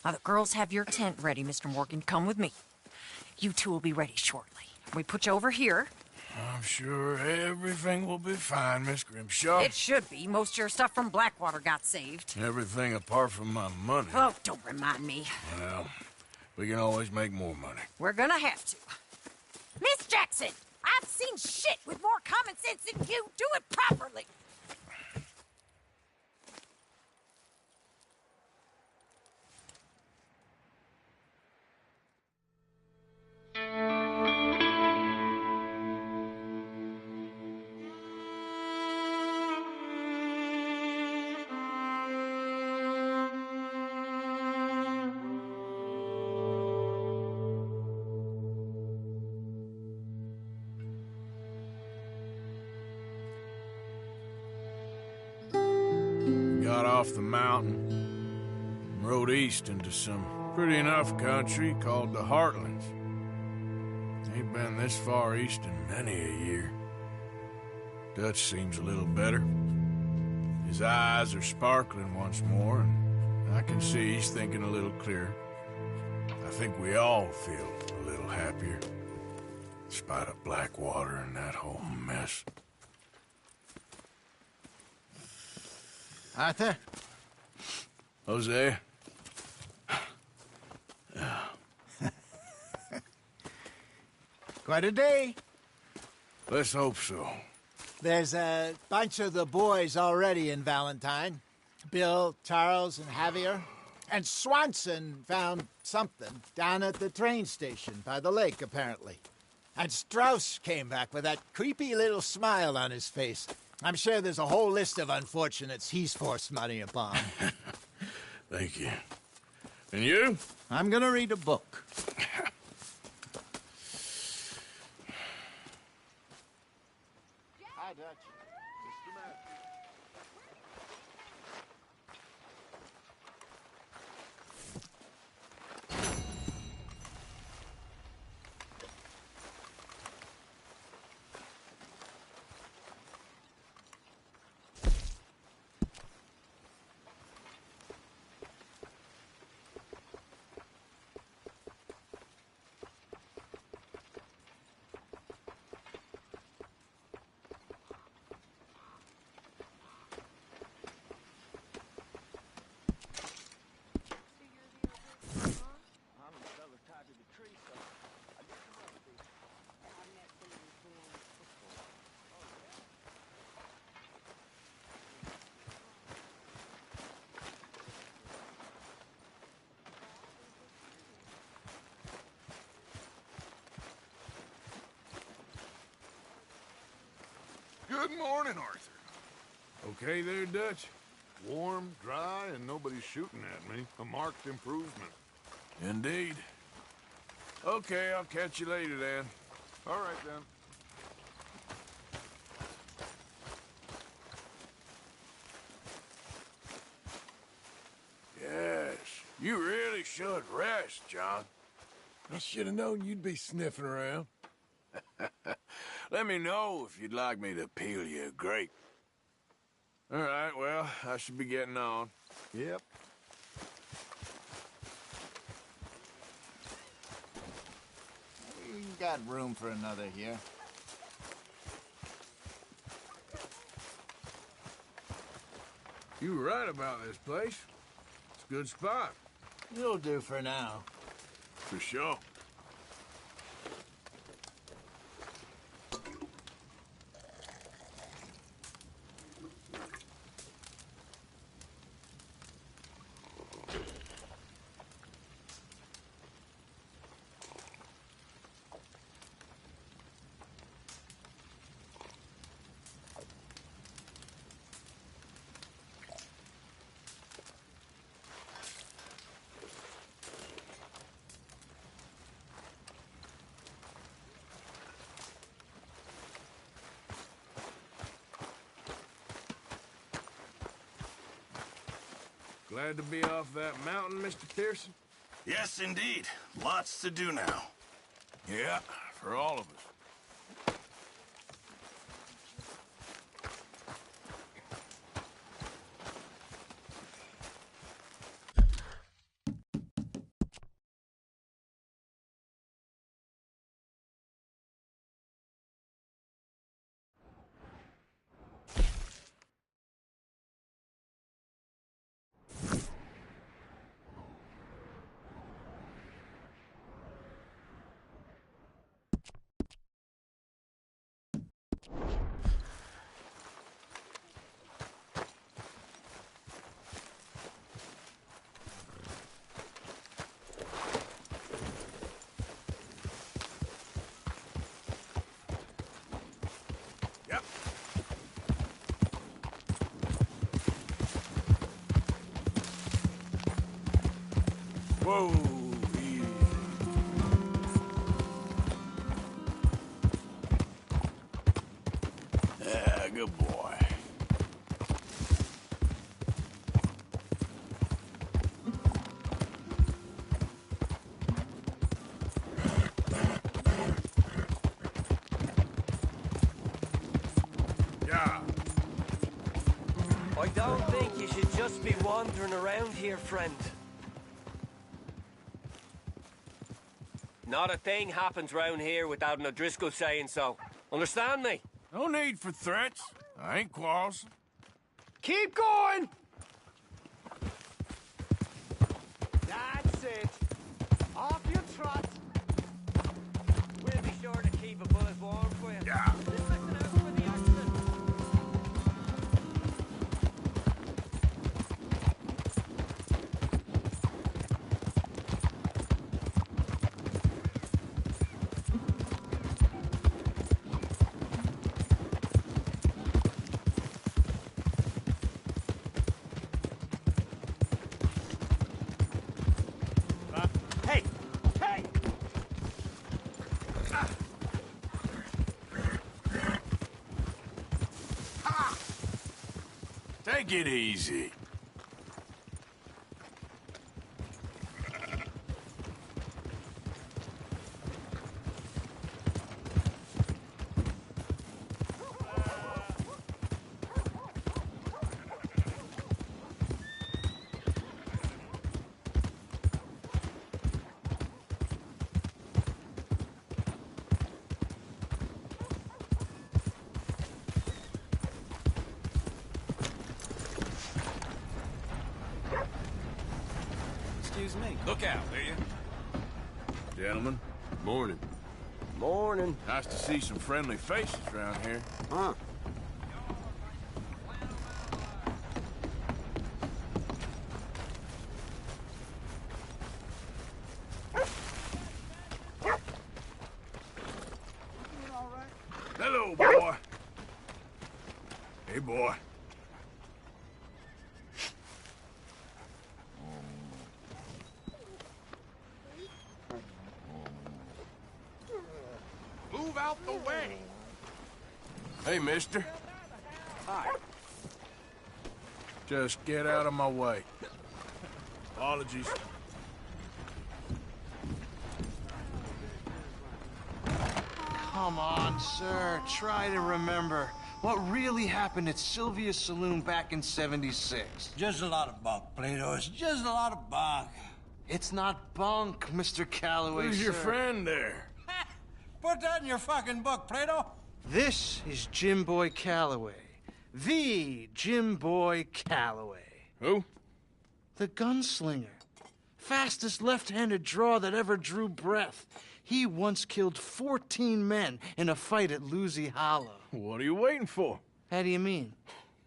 Now, the girls have your tent ready, Mr. Morgan. Come with me. You two will be ready shortly. We put you over here. I'm sure everything will be fine, Miss Grimshaw. It should be. Most of your stuff from Blackwater got saved. Everything apart from my money. Oh, don't remind me. Well, we can always make more money. We're gonna have to. Miss Jackson, I've seen shit with more common sense than you. Do it properly. Got off the mountain and rode east into some pretty enough country called the Heartlands. Ain't been this far east in many a year. Dutch seems a little better. His eyes are sparkling once more, and I can see he's thinking a little clearer. I think we all feel a little happier, in spite of Blackwater and that whole mess. Arthur? Jose? Quite a day. Let's hope so. There's a bunch of the boys already in Valentine. Bill, Charles, and Javier. And Swanson found something down at the train station by the lake, apparently. And Strauss came back with that creepy little smile on his face. I'm sure there's a whole list of unfortunates he's forced money upon. Thank you. And you? I'm gonna read a book. Hi, Dutch. Just a minute. Good morning, Arthur. Okay there, Dutch? Warm, dry, and nobody's shooting at me. A marked improvement. Indeed. Okay, I'll catch you later then. All right, then. Yes, you really should rest, John. I should have known you'd be sniffing around. Let me know if you'd like me to peel you a grape. All right, well, I should be getting on. Yep. We got room for another here. You were right about this place. It's a good spot. It'll do for now. For sure. Glad to be off that mountain, Mr. Pearson? Yes, indeed. Lots to do now. Yeah, for all of us. Whoa, easy. Yeah, good boy. Yeah. I don't think you should just be wandering around here, friend. Not a thing happens round here without an O'Driscoll saying so. Understand me? No need for threats. I ain't quarrelsome. Keep going! That's it. Off your trot. We'll be sure to keep a bullet warm for you. Yeah. Just listen out for the accident. Hey! Hey! Take it easy. Excuse me. Look out, will you? Gentlemen, morning. Morning. Nice to see some friendly faces around here. Huh. Hello, boy. Hey, boy. Move out the way. Hey, mister. Hi. Just get out of my way. Apologies. Come on, sir. Try to remember what really happened at Sylvia's Saloon back in '76. Just a lot of bunk, Plato. It's just a lot of bunk. It's not bunk, Mr. Calloway, Who's your sir. friend there? Put that in your fucking book, Plato. This is Jim Boy Calloway. The Jim Boy Calloway. Who? The gunslinger. Fastest left-handed draw that ever drew breath. He once killed 14 men in a fight at Lucy Hollow. What are you waiting for? How do you mean?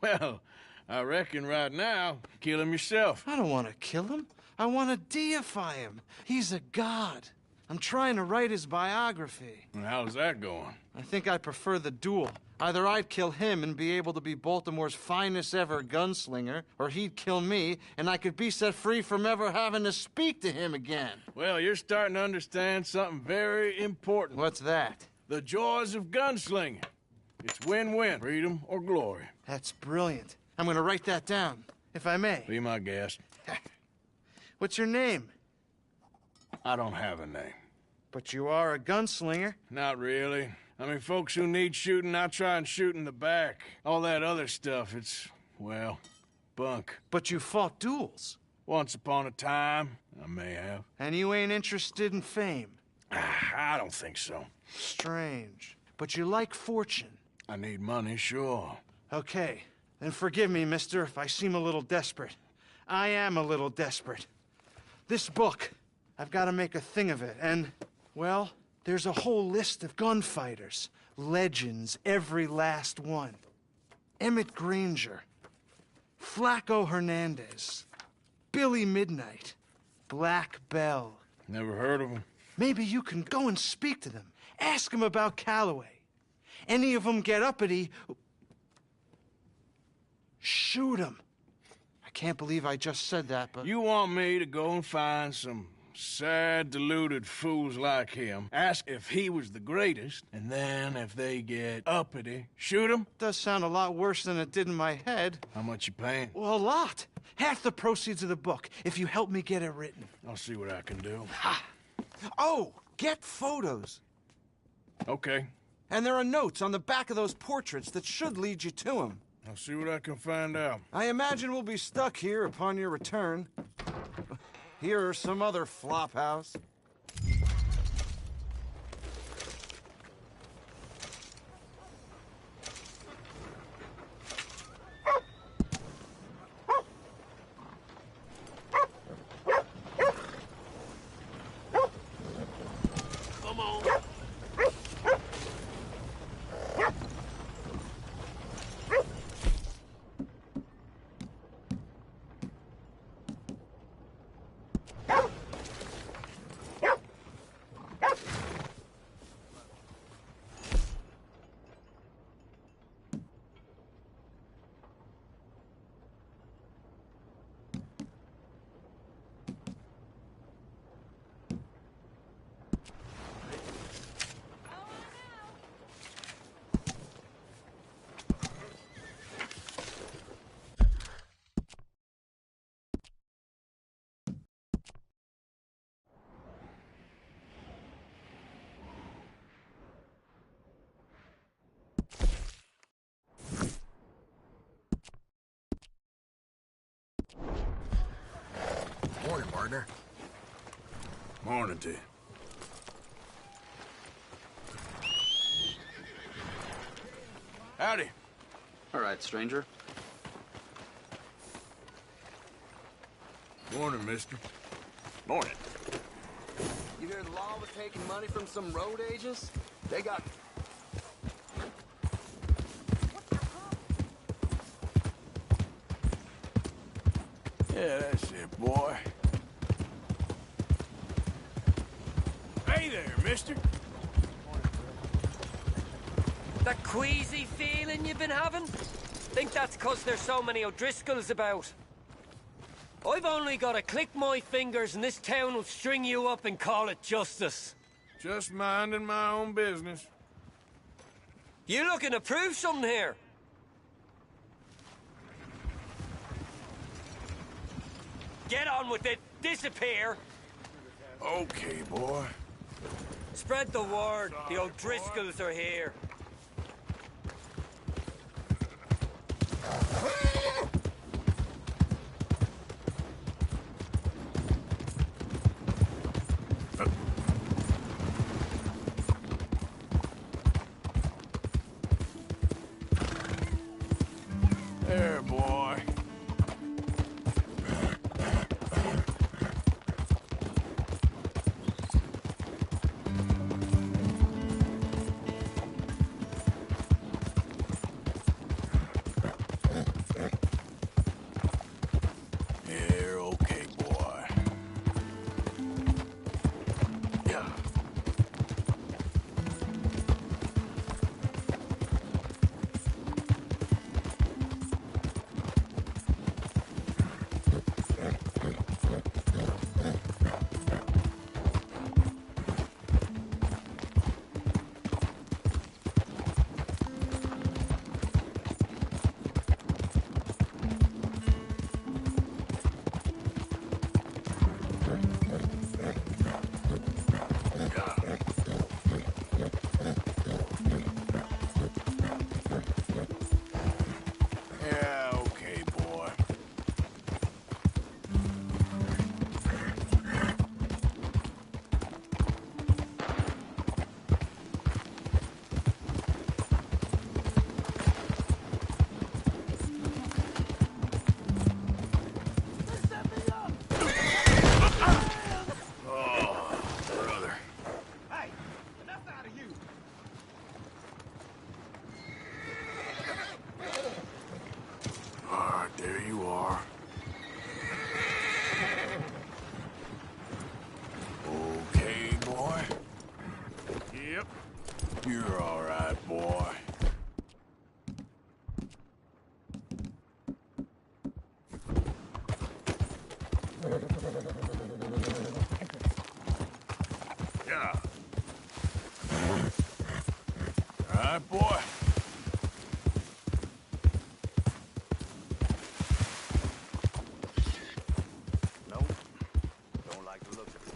Well, I reckon right now, kill him yourself. I don't want to kill him. I want to deify him. He's a god. I'm trying to write his biography. And how's that going? I think I prefer the duel. Either I'd kill him and be able to be Baltimore's finest ever gunslinger, or he'd kill me and I could be set free from ever having to speak to him again. Well, you're starting to understand something very important. What's that? The joys of gunslinging. It's win-win, freedom or glory. That's brilliant. I'm going to write that down, if I may. Be my guest. What's your name? I don't have a name. But you are a gunslinger. Not really. I mean, folks who need shooting, I try and shoot in the back. All that other stuff, it's, well, bunk. But you fought duels. Once upon a time, I may have. And you ain't interested in fame? I don't think so. Strange. But you like fortune. I need money, sure. Okay. Then forgive me, mister, if I seem a little desperate. I am a little desperate. This book, I've got to make a thing of it, and, well, there's a whole list of gunfighters. Legends, every last one. Emmett Granger. Flaco Hernandez. Billy Midnight. Black Bell. Never heard of them. Maybe you can go and speak to them. Ask them about Calloway. Any of them get uppity, shoot them. I can't believe I just said that, but... You want me to go and find some sad, deluded fools like him, ask if he was the greatest, and then if they get uppity, shoot them? Does sound a lot worse than it did in my head. How much you paying? Well, a lot. Half the proceeds of the book, if you help me get it written. I'll see what I can do. Ha! Oh, get photos. Okay. And there are notes on the back of those portraits that should lead you to him. I'll see what I can find out. I imagine we'll be stuck here upon your return. Here or some other flop house. Come on. Morning, partner. Morning to you. Howdy. All right, stranger. Morning, mister. Morning. You hear the law was taking money from some road agents? They got... Yeah, that's it, boy. Hey there, mister. That queasy feeling you've been having? Think that's 'cause there's so many O'Driscolls about. I've only got to click my fingers and this town will string you up and call it justice. Just minding my own business. You looking to prove something here? Get on with it. Disappear. Okay, boy. Spread the word. The O'Driscolls are here. There, boy. Yep. You're all right, boy. Yeah. All right, boy. Nope. Don't like the look of this.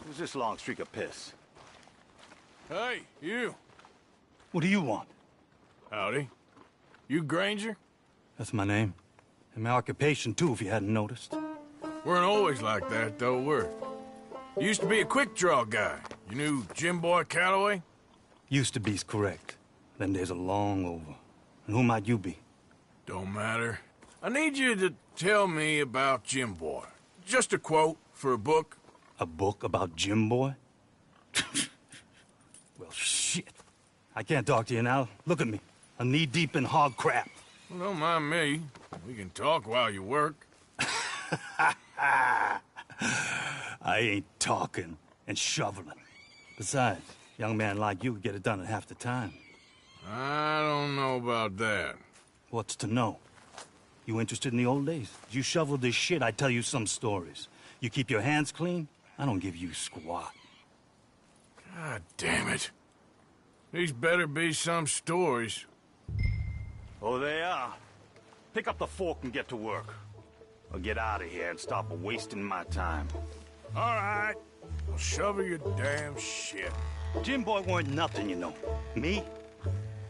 Who's this long streak of piss? Hey, you. What do you want? Howdy. You Granger? That's my name. And my occupation, too, if you hadn't noticed. Weren't always like that, though, were you? Used to be a quick-draw guy. You knew Jim Boy Calloway? Used to be's correct. Them days are long over. And who might you be? Don't matter. I need you to tell me about Jim Boy. Just a quote for a book. A book about Jim Boy? Well, shit. I can't talk to you now. Look at me. I'm knee-deep in hog crap. Well, don't mind me. We can talk while you work. I ain't talking and shoveling. Besides, a young man like you could get it done in half the time. I don't know about that. What's to know? You interested in the old days? You shoveled this shit, I tell you some stories. You keep your hands clean, I don't give you squat. God damn it. These better be some stories. Oh, they are. Pick up the fork and get to work. Or get out of here and stop wasting my time. All right. Well, shovel your damn shit. Jim Boy weren't nothing, you know. Me?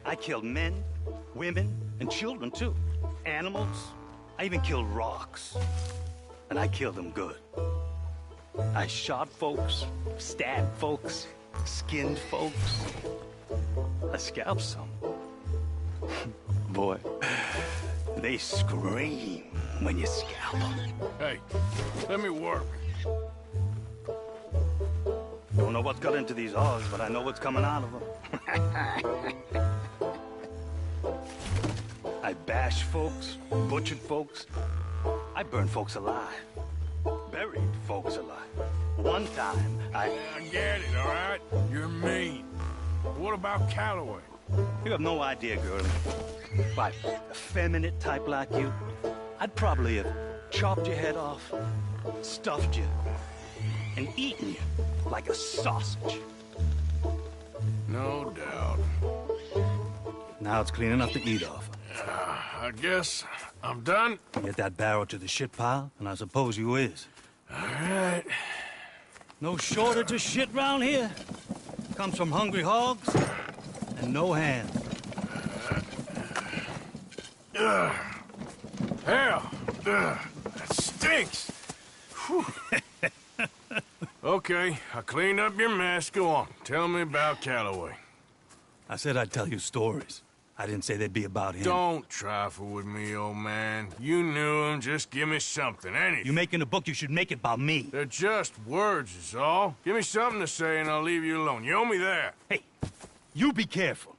I killed men, women, and children, too. Animals. I even killed rocks. And I killed them good. I shot folks, stabbed folks, skinned folks. I scalped some. Boy, they scream when you scalp them. Hey, let me work. Don't know what's got into these hogs, but I know what's coming out of them. I bashed folks, butchered folks. I burned folks alive. Buried folks alive. One time, I get it, all right? You're mean. What about Calloway? You have no idea, girlie. By a effeminate type like you, I'd probably have chopped your head off, stuffed you, and eaten you like a sausage. No doubt. Now it's clean enough to eat off. I guess I'm done. Get that barrel to the shit pile, and I suppose you is. All right. No shortage of shit round here. Comes from hungry hogs and no hands. Hell, that stinks. Okay, I cleaned up your mess. Go on. Tell me about Calloway. I said I'd tell you stories. I didn't say they'd be about him. Don't trifle with me, old man. You knew him. Just give me something, anything. You making a book, you should make it about me. They're just words, is all. Give me something to say and I'll leave you alone. You owe me that. Hey, you be careful.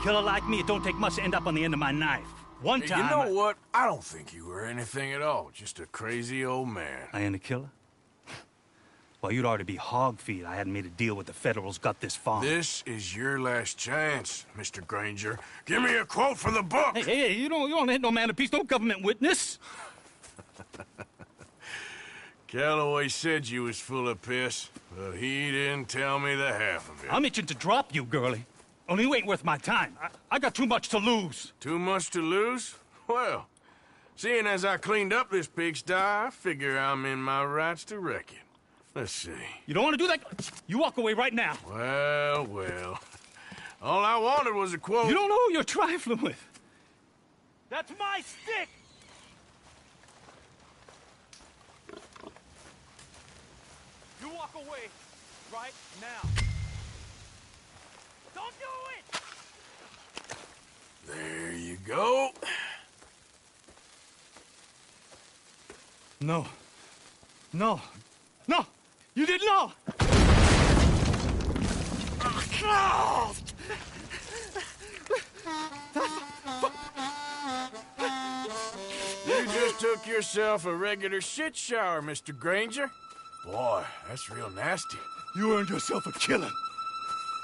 Killer like me, it don't take much to end up on the end of my knife. One time... You know what? I don't think you were anything at all. Just a crazy old man. I ain't a killer? Well, you'd already be hog feed. I hadn't made a deal with the Federals, got this far. This is your last chance, Mr. Granger. Give me a quote for the book! Hey, you don't hit no man of peace, no government witness. Calloway said you was full of piss, but he didn't tell me the half of it. I'm itching to drop you, girlie. Only you ain't worth my time. I got too much to lose. Too much to lose? Well, seeing as I cleaned up this pigsty, I figure I'm in my rights to wreck it. Let's see. You don't want to do that? You walk away right now. Well. All I wanted was a quote. You don't know who you're trifling with. That's my stick! away right now. Don't do it! There you go. No. No. No! You didn't know! You just took yourself a regular shit shower, Mr. Granger. Boy, that's real nasty. You earned yourself a killing.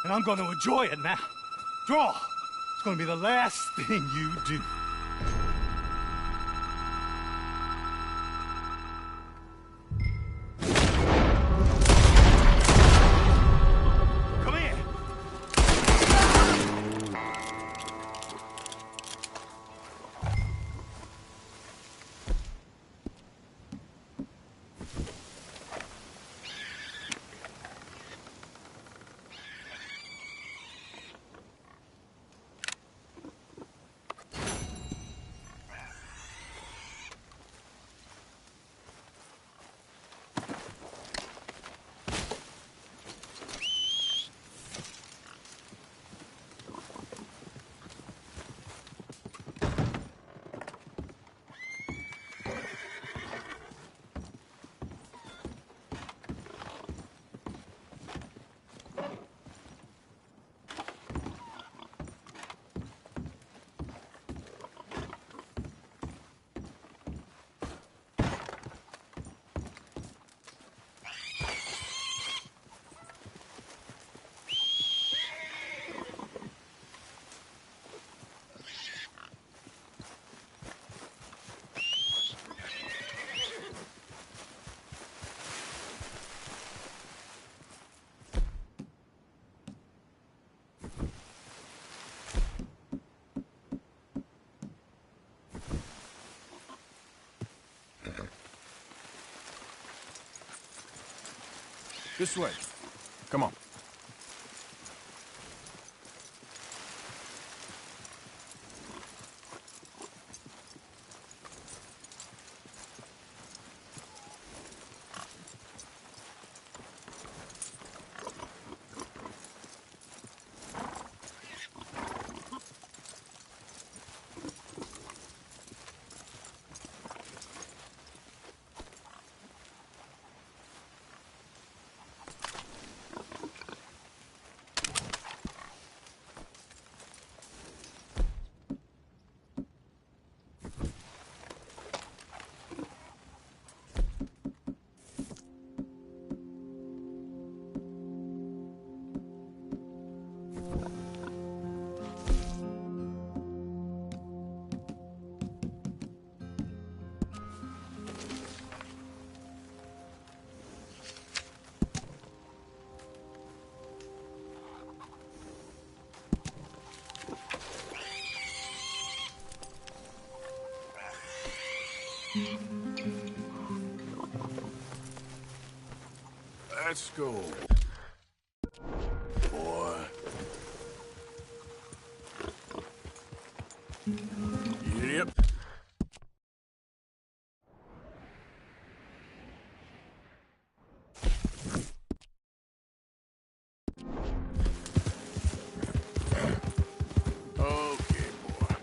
And I'm gonna enjoy it now. Draw! It's gonna be the last thing you do. Come here! This way. Come on. Let's go. Boy. Yep. Okay, boy.